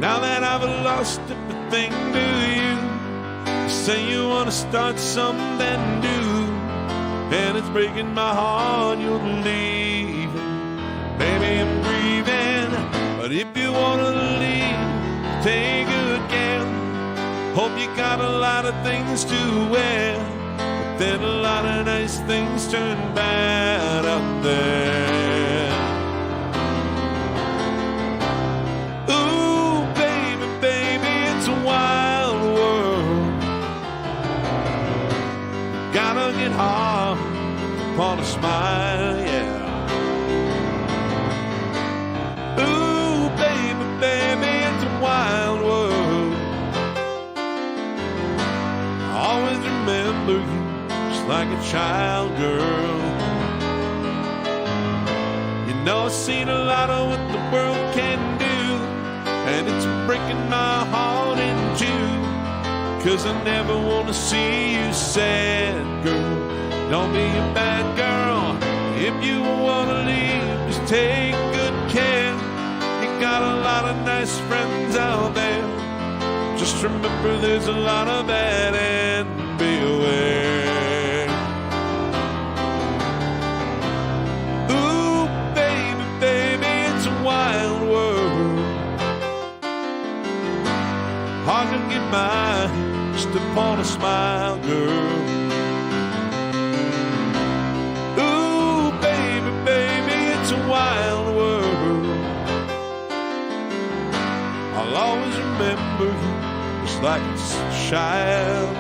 Now that I've lost everything to you say you want to start something new, and it's breaking my heart you're leaving. Baby, I'm grieving, but if you want to leave, take good care. Hope you got a lot of things to wear, but then a lot of nice things turn bad out there. Gotta get hard upon a smile, yeah. Ooh, baby, baby, it's a wild world. I always remember you just like a child, girl. You know, I've seen a lot of what the world can do, and it's breaking my heart in two. 'Cause I never want to see you sad, girl. Don't be a bad girl. If you want to leave, just take good care. You got a lot of nice friends out there. Just remember there's a lot of bad and be aware. Ooh, baby, baby, it's a wild world. Hard to get by just upon a smile, girl. Ooh, baby, baby, it's a wild world. I'll always remember you just like a child.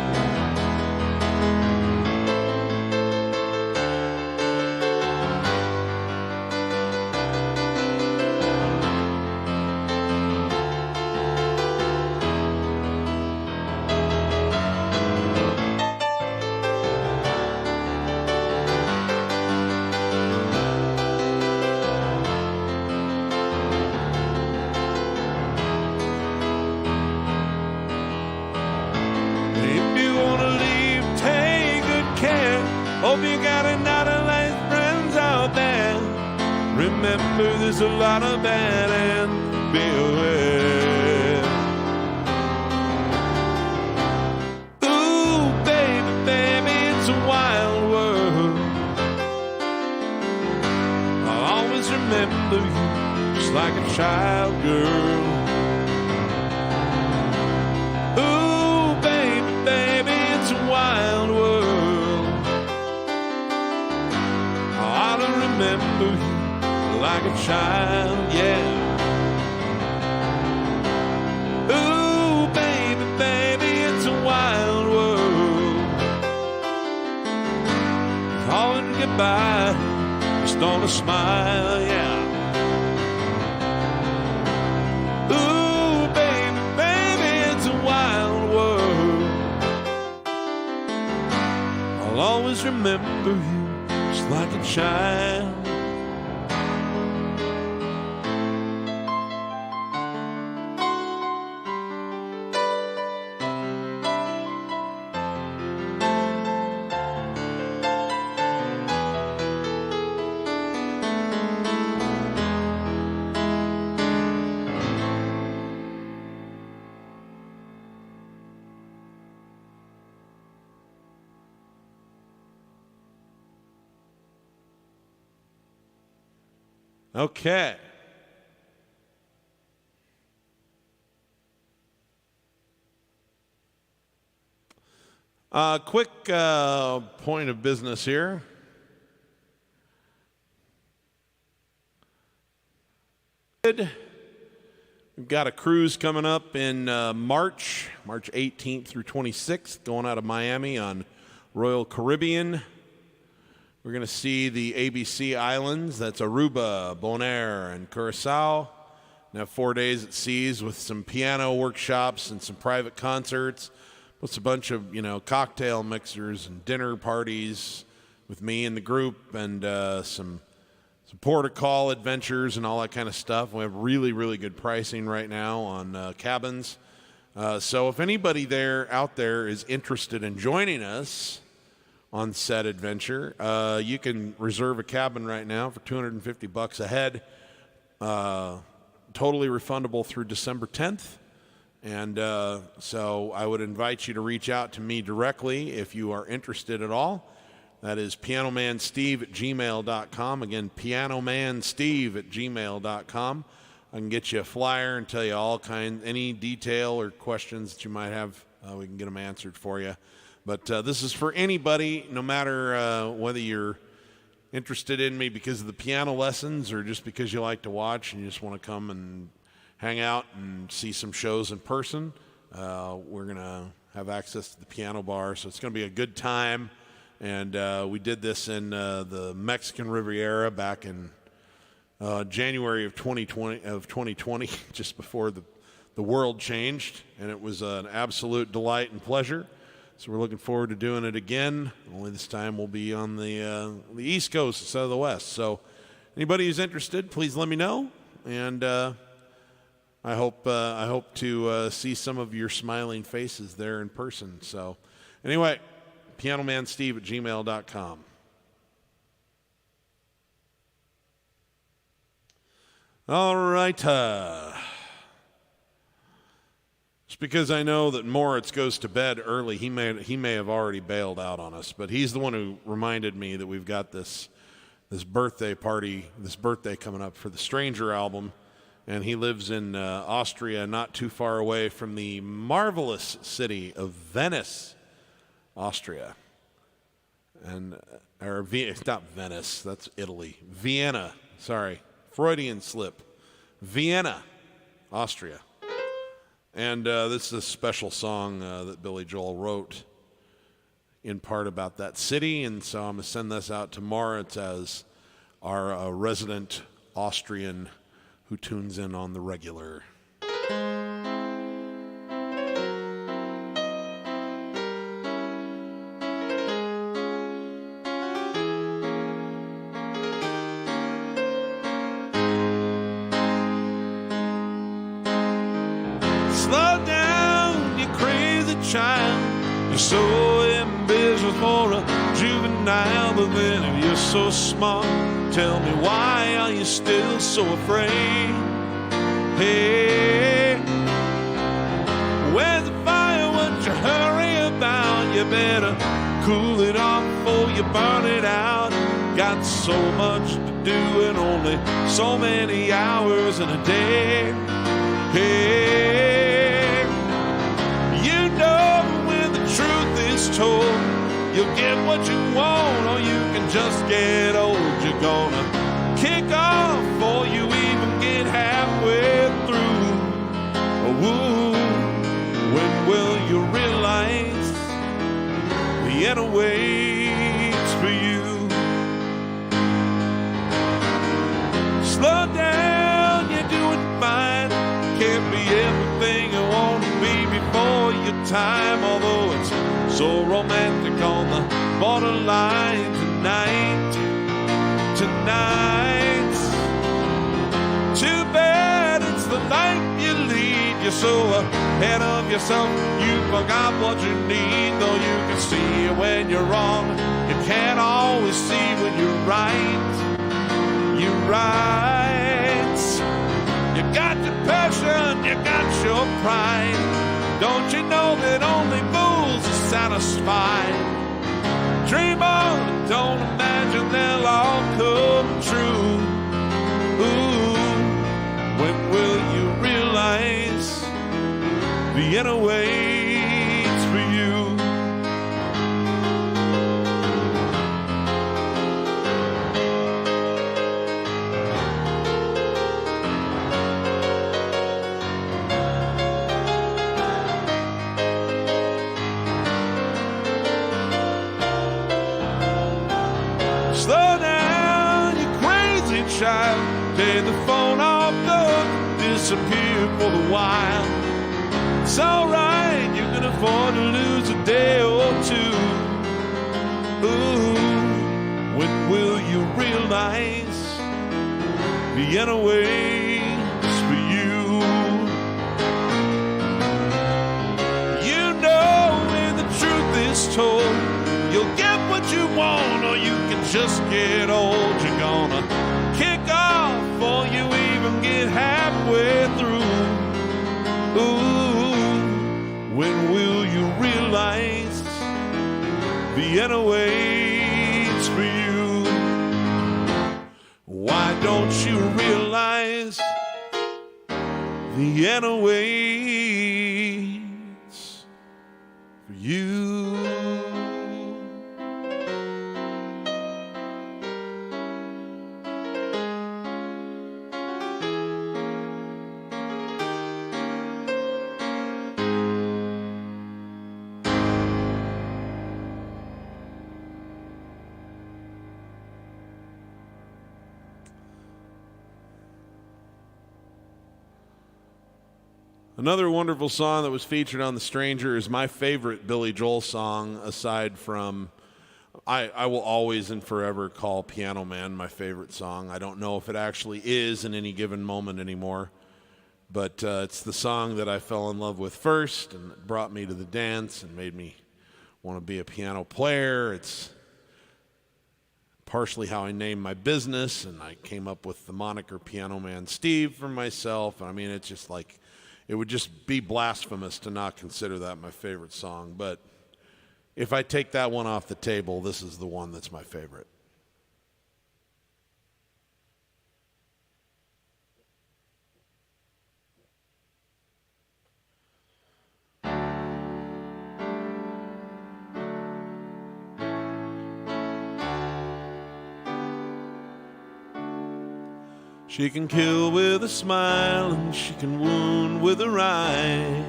Hope you got a lot of nice friends out there. Remember there's a lot of bad and be aware. Ooh, baby, baby, it's a wild world. I'll always remember you just like a child, girl. Ooh, baby, baby, it's a wild world. Remember you like a child, yeah. Ooh, baby, baby, it's a wild world. It's hard to get by just on a smile, yeah. Ooh, baby, baby, it's a wild world. I'll always remember you just like a child. Okay. Quick point of business here. We've got a cruise coming up in March 18th through 26th, going out of Miami on Royal Caribbean. We're going to see the ABC Islands. That's Aruba, Bonaire, and Curacao. And have 4 days at seas with some piano workshops and some private concerts. Plus a bunch of, cocktail mixers and dinner parties with me and the group, and some port of call adventures and all that kind of stuff. We have really, really good pricing right now on cabins. So if anybody out there is interested in joining us on said adventure, you can reserve a cabin right now for $250 a head. Totally refundable through December 10th. And so I would invite you to reach out to me directly if you are interested at all. That is pianomansteve@gmail.com. Again, pianomansteve@gmail.com. I can get you a flyer and tell you any detail or questions that you might have. We can get them answered for you. But this is for anybody, no matter whether you're interested in me because of the piano lessons or just because you like to watch and you just want to come and hang out and see some shows in person. We're going to have access to the piano bar, so it's going to be a good time. And we did this in the Mexican Riviera back in January of 2020, just before the world changed, and it was an absolute delight and pleasure. So we're looking forward to doing it again. Only this time we'll be on the East Coast instead of the West. So anybody who's interested, please let me know. And I hope to see some of your smiling faces there in person. So anyway, pianomansteve@gmail.com. All right. Just because I know that Moritz goes to bed early, he may have already bailed out on us, but he's the one who reminded me that we've got this birthday party, this birthday coming up for the Stranger album, and he lives in Austria, not too far away from the marvelous city of Venice, Austria. It's not Venice, that's Italy. Vienna, sorry, Freudian slip. Vienna, Austria. And this is a special song that Billy Joel wrote in part about that city, and so I'm going to send this out to Moritz as our resident Austrian who tunes in on the regular. Slow down, you crazy child. You're so ambitious for a juvenile, but then if you're so smart, tell me why are you still so afraid? Hey, where's the fire? What you hurry about? You better cool it off before you burn it out. Got so much to do and only so many hours in a day. Hey, you know when the truth is told, you'll get what you want, or you can just get old. You're gonna kick off before you even get halfway through. Ooh, when will you realize the end waits for you? Slow down, you're doing fine. Can't be everything you want to be before your time, although it's so romantic on the borderline tonight. Too bad it's the life you lead. You're so ahead of yourself, you forgot what you need. Though you can see when you're wrong, you can't always see when you're right. You're right. You got your passion, you got your pride. Don't you know that only fools are satisfied? Dream on, don't imagine they'll all come true. Ooh, Vienna waits for you. Slow down, you crazy child. Take the phone off, don't disappear for a while. It's alright, you can afford to lose a day or two. Ooh, when will you realize Vienna waits for you? You know when the truth is told, you'll get what you want, or you can just get old. You're gonna kick off before you even get halfway through. Ooh, when will you realize Vienna waits for you? Why don't you realize Vienna waits for you? Another wonderful song that was featured on The Stranger is my favorite Billy Joel song, aside from, I will always and forever call Piano Man my favorite song. I don't know if it actually is in any given moment anymore, but it's the song that I fell in love with first, and it brought me to the dance and made me want to be a piano player. It's partially how I named my business, and I came up with the moniker Piano Man Steve for myself. I mean, it's just like, it would just be blasphemous to not consider that my favorite song. But if I take that one off the table, this is the one that's my favorite. She can kill with a smile, and she can wound with her eyes.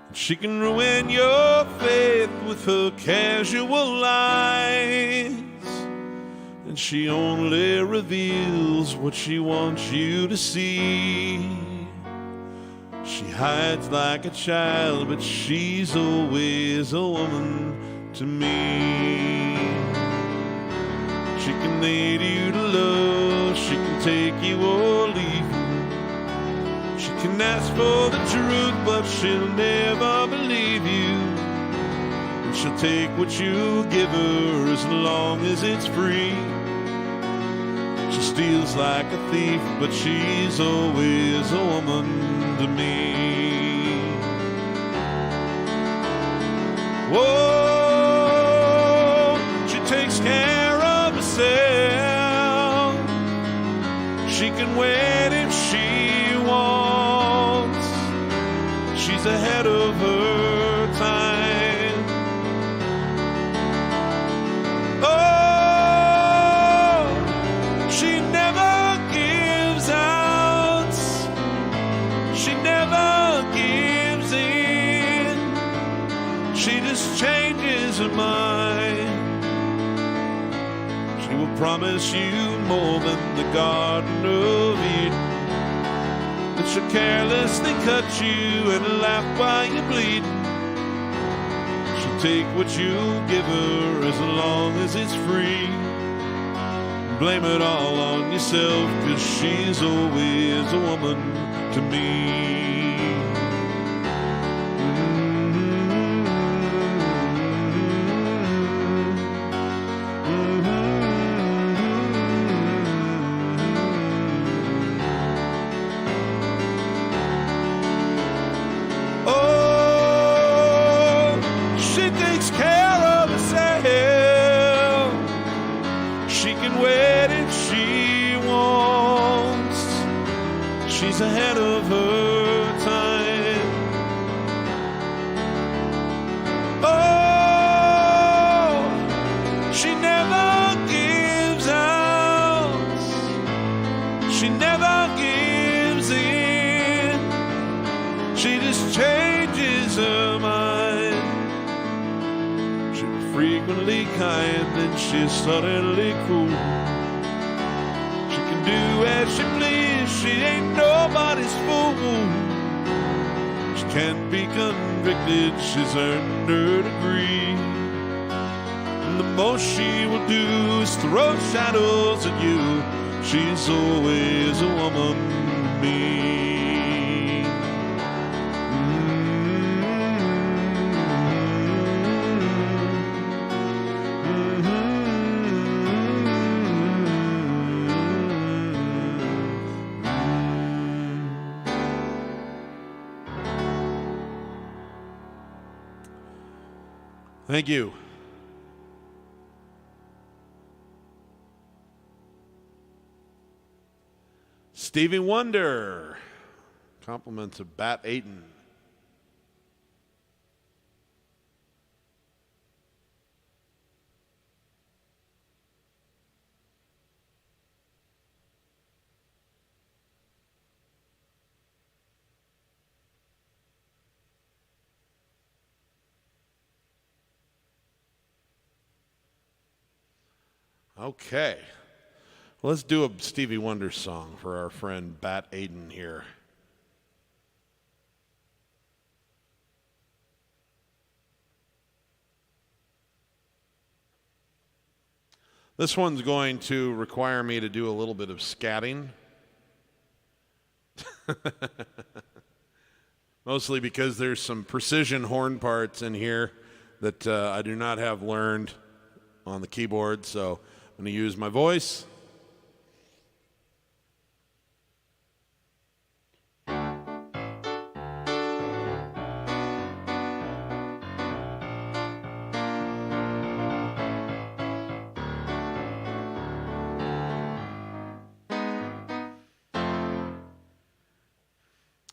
And she can ruin your faith with her casual lies. And she only reveals what she wants you to see. She hides like a child, but she's always a woman to me. She can lead you to love, she can take you or leave you. She can ask for the truth, but she'll never believe you. And she'll take what you give her as long as it's free. She steals like a thief, but she's always a woman to me. Whoa, she takes care of herself. She can wait if she wants. She's ahead of her time. Oh, she never gives out. She never gives in. She just changes her mind. She will promise you more than the Garden of Eden. That she'll carelessly cut you and laugh while you're bleeding. She'll take what you give her as long as it's free. Blame it all on yourself, 'cause she's always a woman to me. She's ahead of her time. she never gives in. She just changes her mind. She's frequently kind and she's suddenly cruel. She can do as she please, she ain't nobody's fool. She can't be convicted, she's earned her degree. And the most she will do is throw shadows at you. She's always a woman to me. Thank you. Stevie Wonder. Compliments of Bat Ayton. Okay. Well, let's do a Stevie Wonder song for our friend Bat Ayton here. This one's going to require me to do a little bit of scatting. Mostly because there's some precision horn parts in here that I do not have learned on the keyboard, so I'm going to use my voice.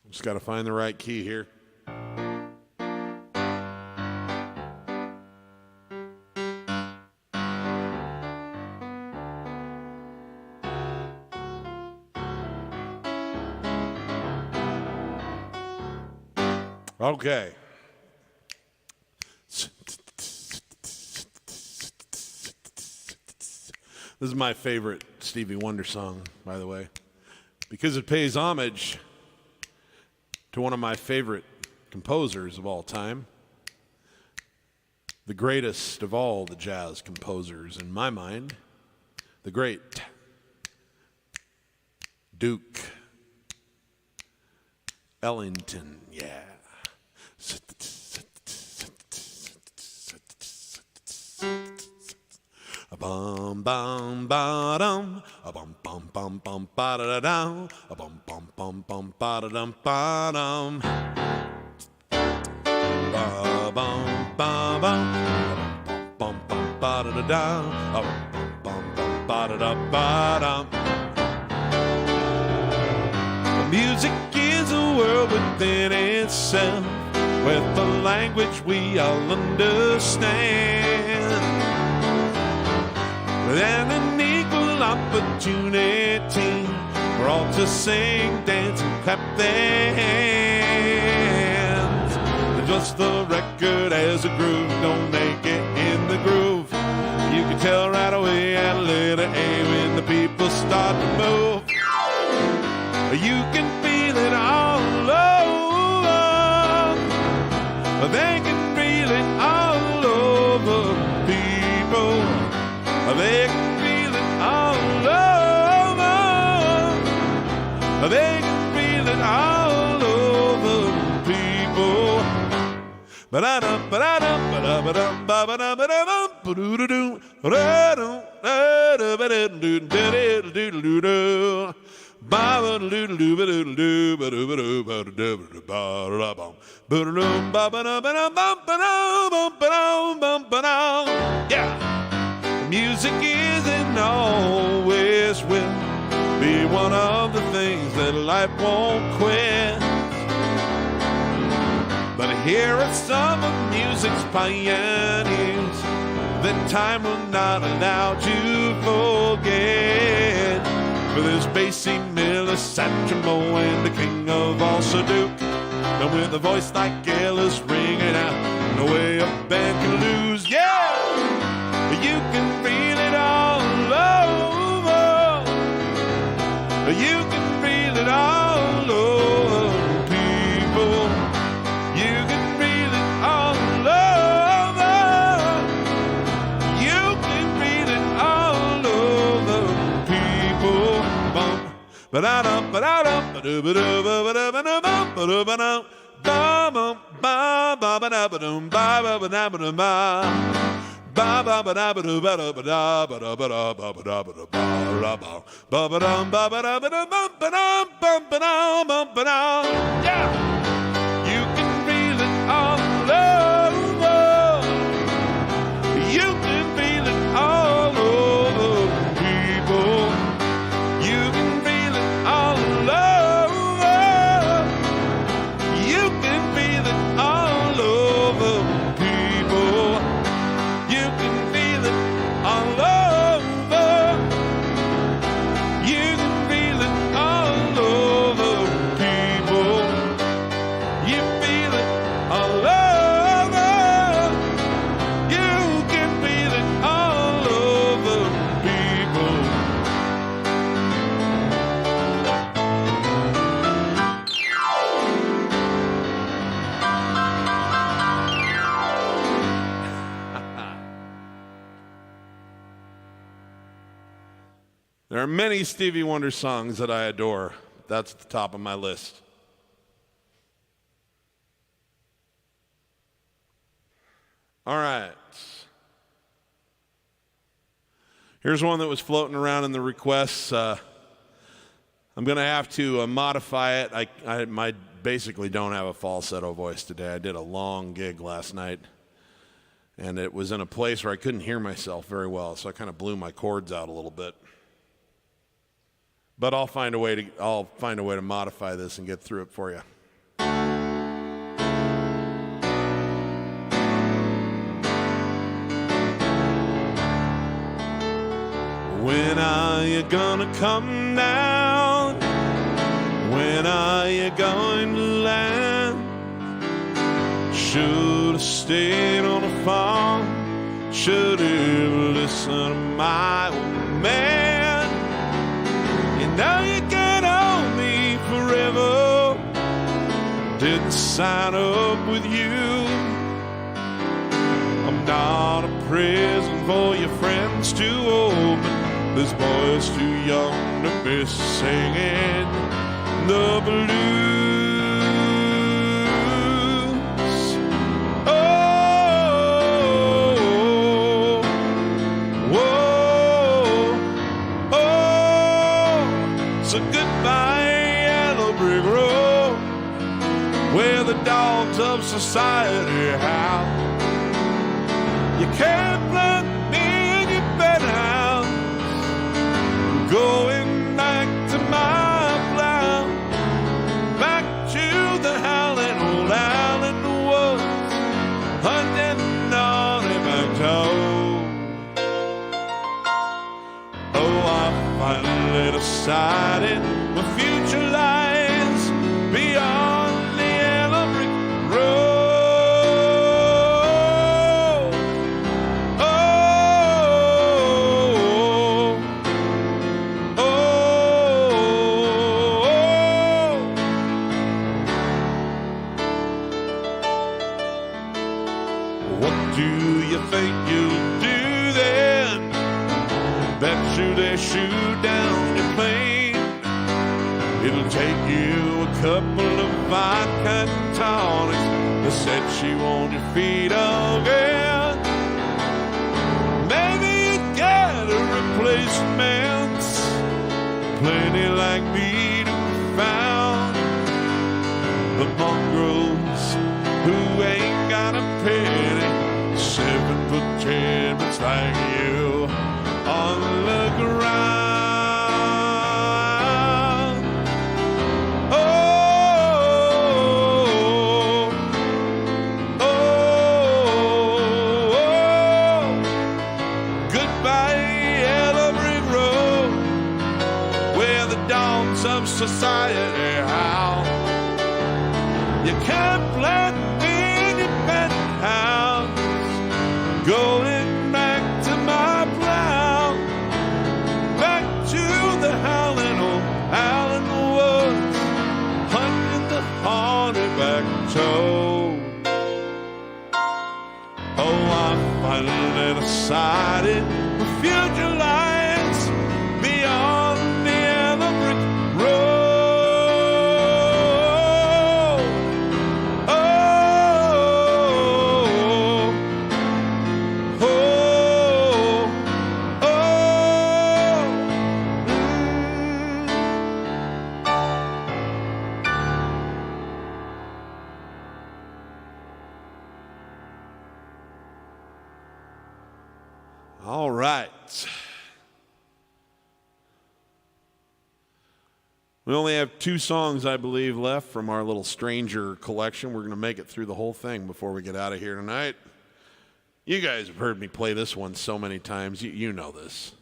Just got to find the right key here. Okay. This is my favorite Stevie Wonder song, by the way, because it pays homage to one of my favorite composers of all time, the greatest of all the jazz composers in my mind, the great Duke Ellington. Yeah. A bum bum ba dum, a bum bum bum bum ba da dum, a bum bum bum bum ba da dum ba dum. Ba bum ba bum, a bum bum ba da dum, a bum bum bum ba da ba dum. Music is a world within itself, with a language we all understand, and an equal opportunity for all to sing, dance, and clap their hands. Just the record as a groove, don't make it in the groove. You can tell right away at a letter A when the people start to move. You can feel it all over. They can feel it all over, people. They can feel it all over. They can feel it all over, people. Ba-da-dum, ba-da-dum, ba-da-ba-dum, ba-ba-dum, ba-da-bum, ba-doo-doo-doo, ba-da-dum, ba-da-ba-dum, ba-da-doo-doo-doo. Yeah, music isn't always will be one of the things that life won't quit. But here are some of music's pioneers that time will not allow to forget. with his bassy Miller Satchmo and the king of all Saduke. And with a voice like Gillis ringing out, no way a band can lose. Yeah, you can feel it all over. You can feel it all over, people. You can feel it all over. You can feel it all over, people. Bum, ba-da-dum, ba-da-dum, ba-do-ba-do-ba-ba-da-ba-da-ba-da-ba-da-ba-da. Ba-ba-ba-ba-ba-ba-da-ba-dum, ba-ba-ba-da-ba-dum-ba. Yeah! You can feel it all over. You can feel it all over, people. You can feel it all over. You can feel it all over, people. You can feel it all over. You can feel it all over, people. You feel it all over. You can feel it all over, people. There are many Stevie Wonder songs that I adore. That's at the top of my list. All right. Here's one that was floating around in the requests. I'm going to have to modify it. I basically don't have a falsetto voice today. I did a long gig last night, and it was in a place where I couldn't hear myself very well, so I kind of blew my chords out a little bit. But I'll find a way to modify this and get through it for you. When are you gonna come down? When are you going to land? Should have stayed on a farm. Should have listened to my old man. You know you can own me forever. Didn't sign up with you. I'm not a prison for your friends to open. This boy's too young to be singing the blues. Oh, whoa, oh. So goodbye, yellow brick road, where the dogs of society howl. You can't plant me in your penthouse. Going back to my plow, back to the howling old island woods, hunting on a back toe. Oh, I finally decided my future lies beyond the yellow brick road. Shoot down your plane. It'll take you a couple of vodka tonics to set you on your feet again. Maybe you get a replacement, plenty like me to be found. The mongrels who ain't got a penny, 7 foot 10 like you on the ground. Oh, oh, oh, goodbye, yellow brick road, where of society. How you can't plant in your penthouse, going back to my plow, back to the howling old owl in the woods, hunting the haunted back toad. Oh, I finally decided refuge lies beyond the yellow brick road. Oh, oh, oh, All right. We only have 2 songs, I believe, left from our little Stranger collection. We're going to make it through the whole thing before we get out of here tonight. You guys have heard me play this one so many times. You know this.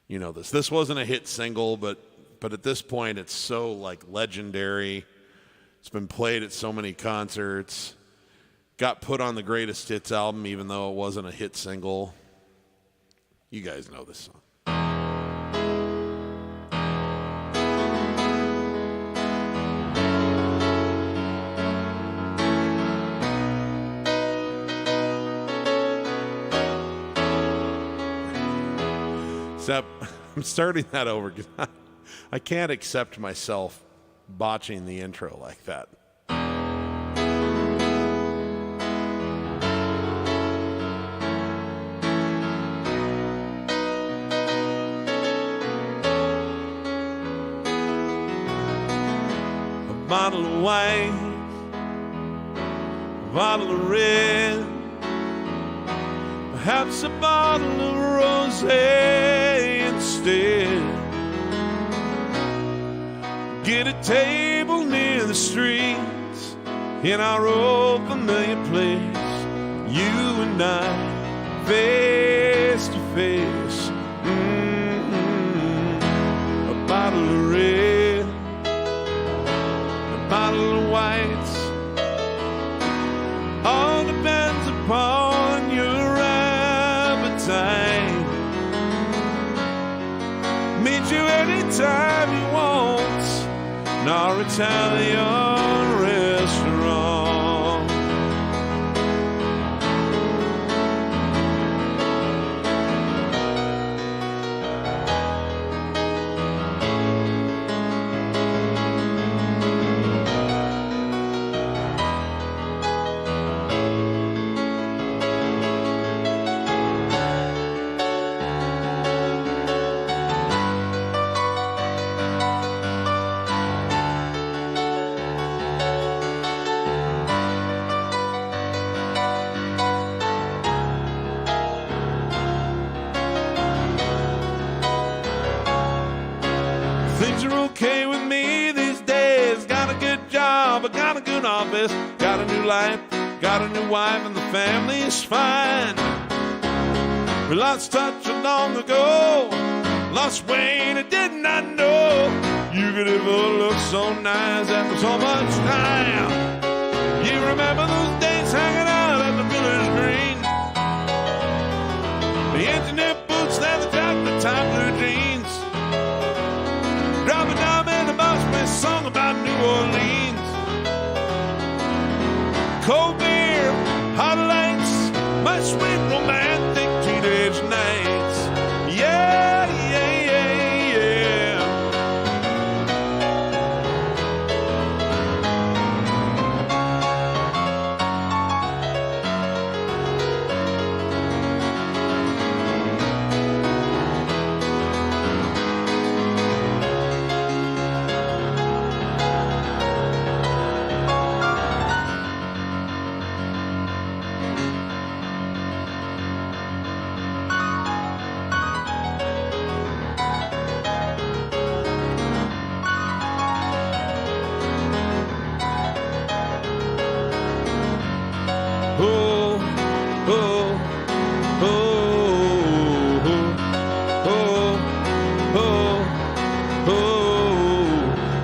You know this. This wasn't a hit single, but at this point it's so like legendary. It's been played at so many concerts. Got put on the Greatest Hits album even though it wasn't a hit single. You guys know this song. Except I'm starting that over because I can't accept myself botching the intro like that. a bottle of white, a bottle of red, perhaps a bottle of rosé instead. Get a table near the streets in our old familiar place, you and I, face to face. A bottle of red, a bottle of white, all depends upon your appetite. Meet you anytime you want, in our Italian restaurant. Things are okay with me these days. Got a good job, I got a good office, got a new life, got a new wife, and the family is fine. We lost touch long ago, lost weight I did not know. You could ever look so nice after so much time. You remember those days hanging out at the village green, the engineer boots, leather jacket, time blue jeans, dropping down in the box, we song about New Orleans. Cold beer, hot lights, my sweet romantic teenage nights. Yeah, yeah, yeah, yeah.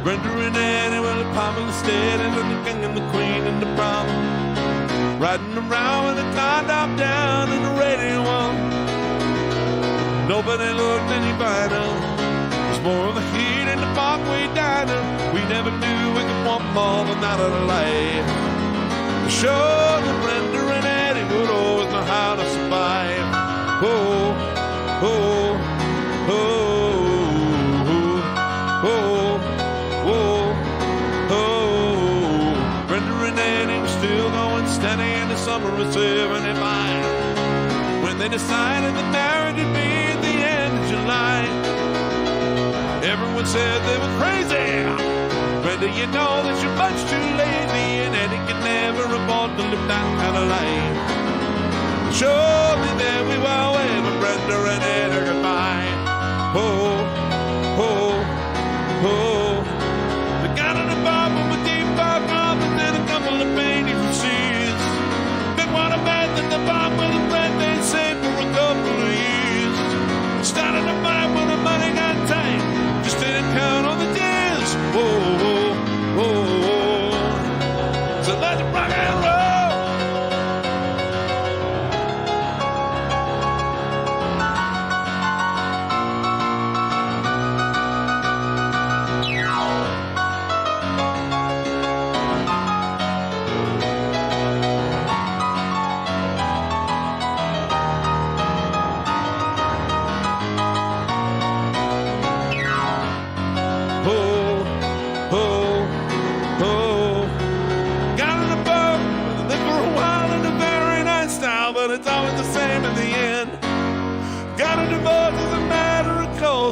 Brenda and Eddie were the popular steady, and the king and the queen and the problem. Riding around with the car top down and the radio on. Nobody looked any finer. There's more of the heat in the Parkway diner. We never knew we could want more than that of life. Sure, the Brenda and Eddie would always know how to survive. Oh, oh, oh, oh, oh, oh. Brenda and Eddie were still going steady in the summer of '75 when they decided that marriage would be at the end of July. Everyone said they were crazy. Brenda, you know that you're much too lazy, and Eddie could never afford to live that kind of life. Surely there we were waving Brenda and Eddie goodbye. Oh, oh, oh. They got in a bar with a deep bar pub and then a couple of painful seats. They want a bed at the bar with a bread they saved for a couple of years. Started to fight when the money got tight. Just didn't count on the tears. Oh, oh, oh, oh. So let's rock and roll.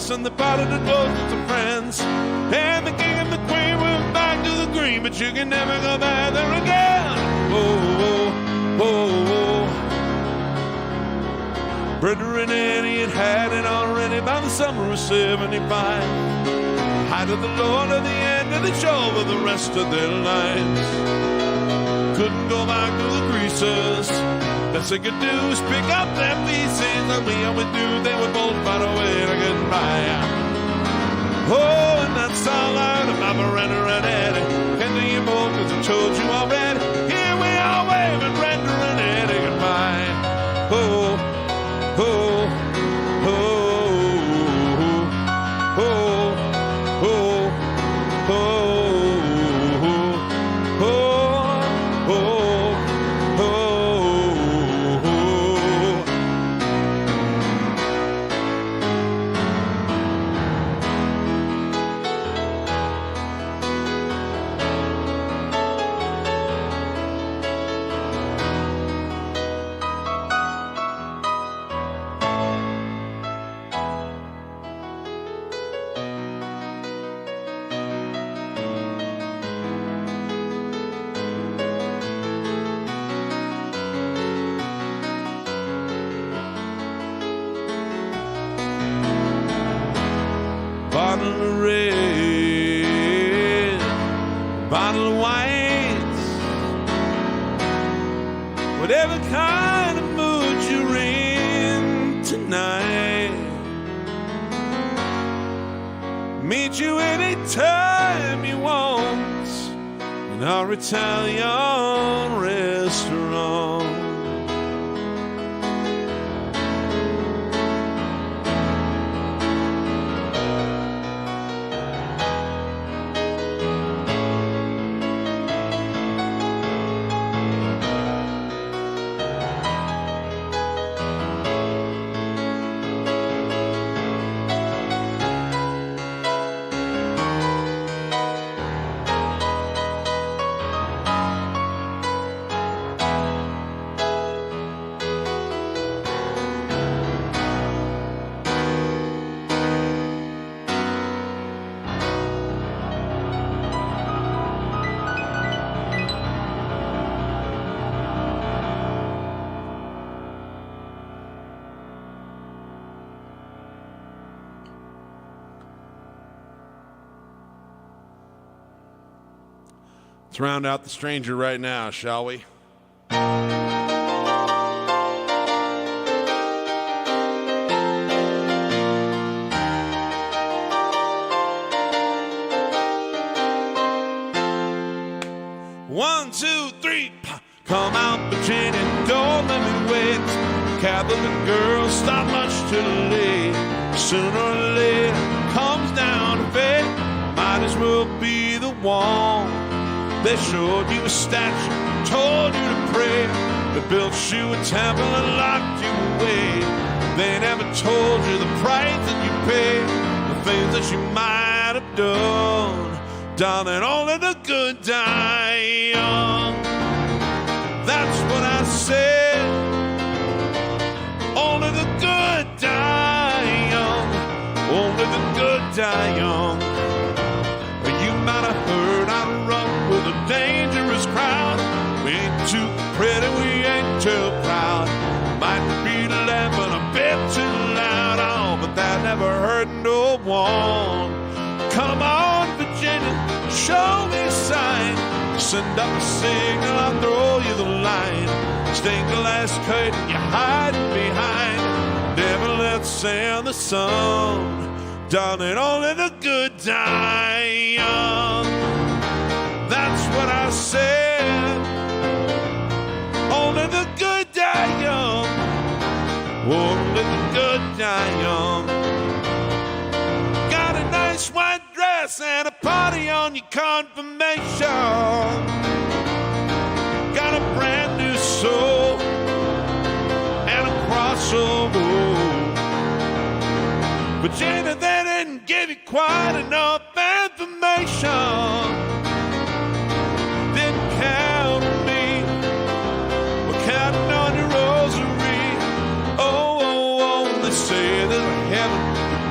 And the part of the closest of friends. And the king and the queen went back to the green, but you can never go back there again. Oh, oh, oh, oh. Brenda and Eddie had it already by the summer of '75. Height of the Lord at the end of the show for the rest of their lives. Couldn't go back to the greasers. Best they could do is pick up their pieces, and we always knew they would both find a way to get by. Oh, and that's all out about Brenda and Eddie. Can't do you more, cause I told you already. Here we are waving Brenda and Eddie goodbye. Oh, oh, oh, oh, oh, oh, oh. Bottle of red, bottle of white, whatever kind of mood you're in tonight. Meet you anytime you want in our Italian restaurant. Let's round out the stranger right now, shall we? 1, 2, 3. Come out, Virginia, don't let me wait. Catholic girls stop much too late. Sooner or later comes down to fate. Might as well be the one. They showed you a statue, told you to pray. They built you a temple and locked you away. They never told you the price that you paid, the things that you might have done. Darling, only the good die young. That's what I said. Only the good die young. Only the good die young. You might have heard I run with a dangerous crowd. We ain't too pretty, we ain't too proud. Might be laughing a bit too loud, oh, but that never hurt no one. Come on, Virginia, show me a sign. Send up a signal, I'll throw you the line. Stained glass curtain you're hiding behind. Never let sand the sun. Darling, only the good die young. That's what I said. Only the good die young. Only the good die young. Got a nice white dress and a party on your confirmation. Got a brand new soul and a crossover. Virginia, they didn't give you quite enough information. Didn't count on me, we're counting on your rosary. Oh, they say there's a heaven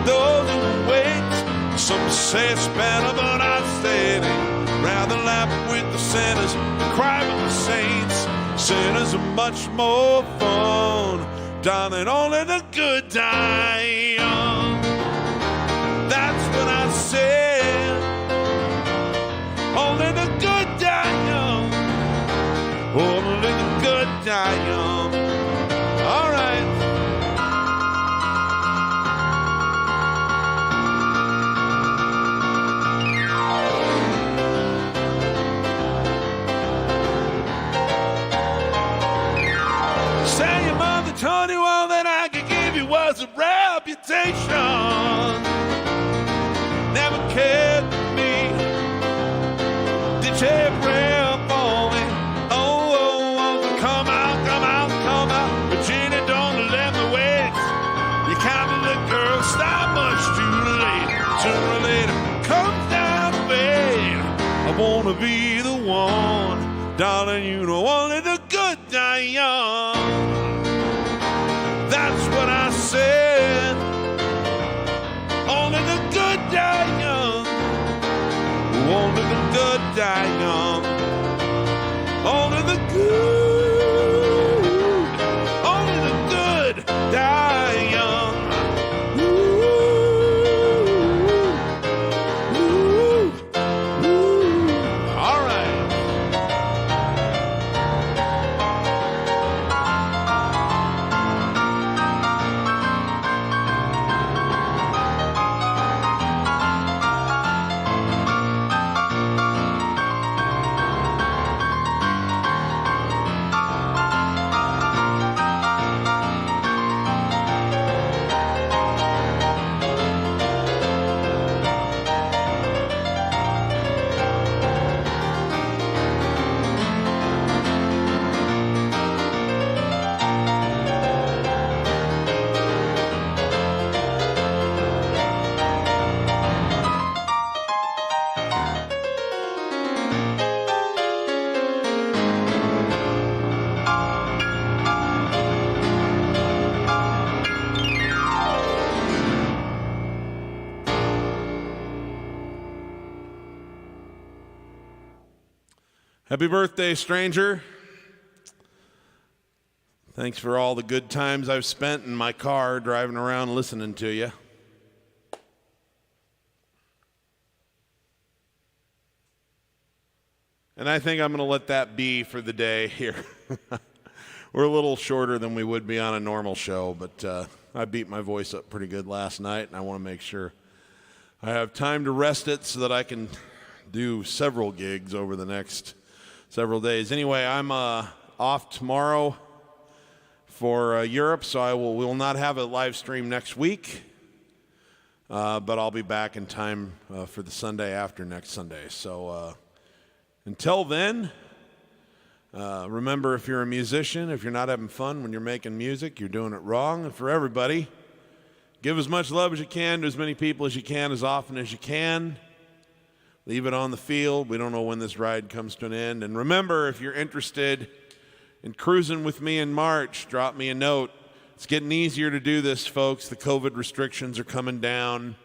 for those who wait. Some say it's better, but I say they rather laugh with the sinners than cry with the saints. Sinners are much more fun. Darling, only the good die young. That's what I said. Only the good die young. Only the good die young. All right. Say your mother told you all that I could give you was a reputation. Never cared for me. Did you pray for me? Oh, come out, come out, come out. Virginia, don't let me wait. You Catholic girl, stop much too late. Sooner or later, comes down the way. I wanna be the one. Darling, you know only the good die young. That's what I said. Only the good die young. Only the good die young. Only the good. Only the good die young. Ooh, ooh, ooh. All right. Happy birthday, stranger. Thanks for all the good times I've spent in my car driving around listening to you. And I think I'm going to let that be for the day here. We're a little shorter than we would be on a normal show, but I beat my voice up pretty good last night, and I want to make sure I have time to rest it so that I can do several gigs over the next several days. Anyway, I'm off tomorrow for Europe, so we will not have a live stream next week, but I'll be back in time for the Sunday after next Sunday. So until then, remember, if you're a musician, if you're not having fun when you're making music, you're doing it wrong. And for everybody, give as much love as you can to as many people as you can, as often as you can. Leave it on the field. We don't know when this ride comes to an end. And remember, if you're interested in cruising with me in March, drop me a note. It's getting easier to do this, folks. The COVID restrictions are coming down.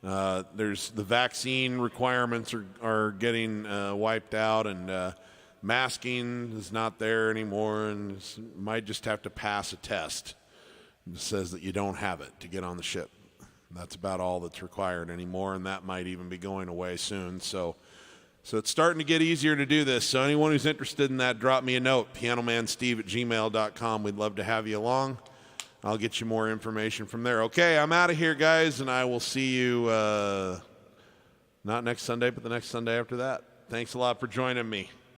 The vaccine requirements are getting wiped out, and masking is not there anymore, and you might just have to pass a test that says that you don't have it to get on the ship. That's about all that's required anymore, and that might even be going away soon. So it's starting to get easier to do this. So anyone who's interested in that, drop me a note, pianomansteve@gmail.com. We'd love to have you along. I'll get you more information from there. Okay, I'm out of here, guys, and I will see you not next Sunday, but the next Sunday after that. Thanks a lot for joining me.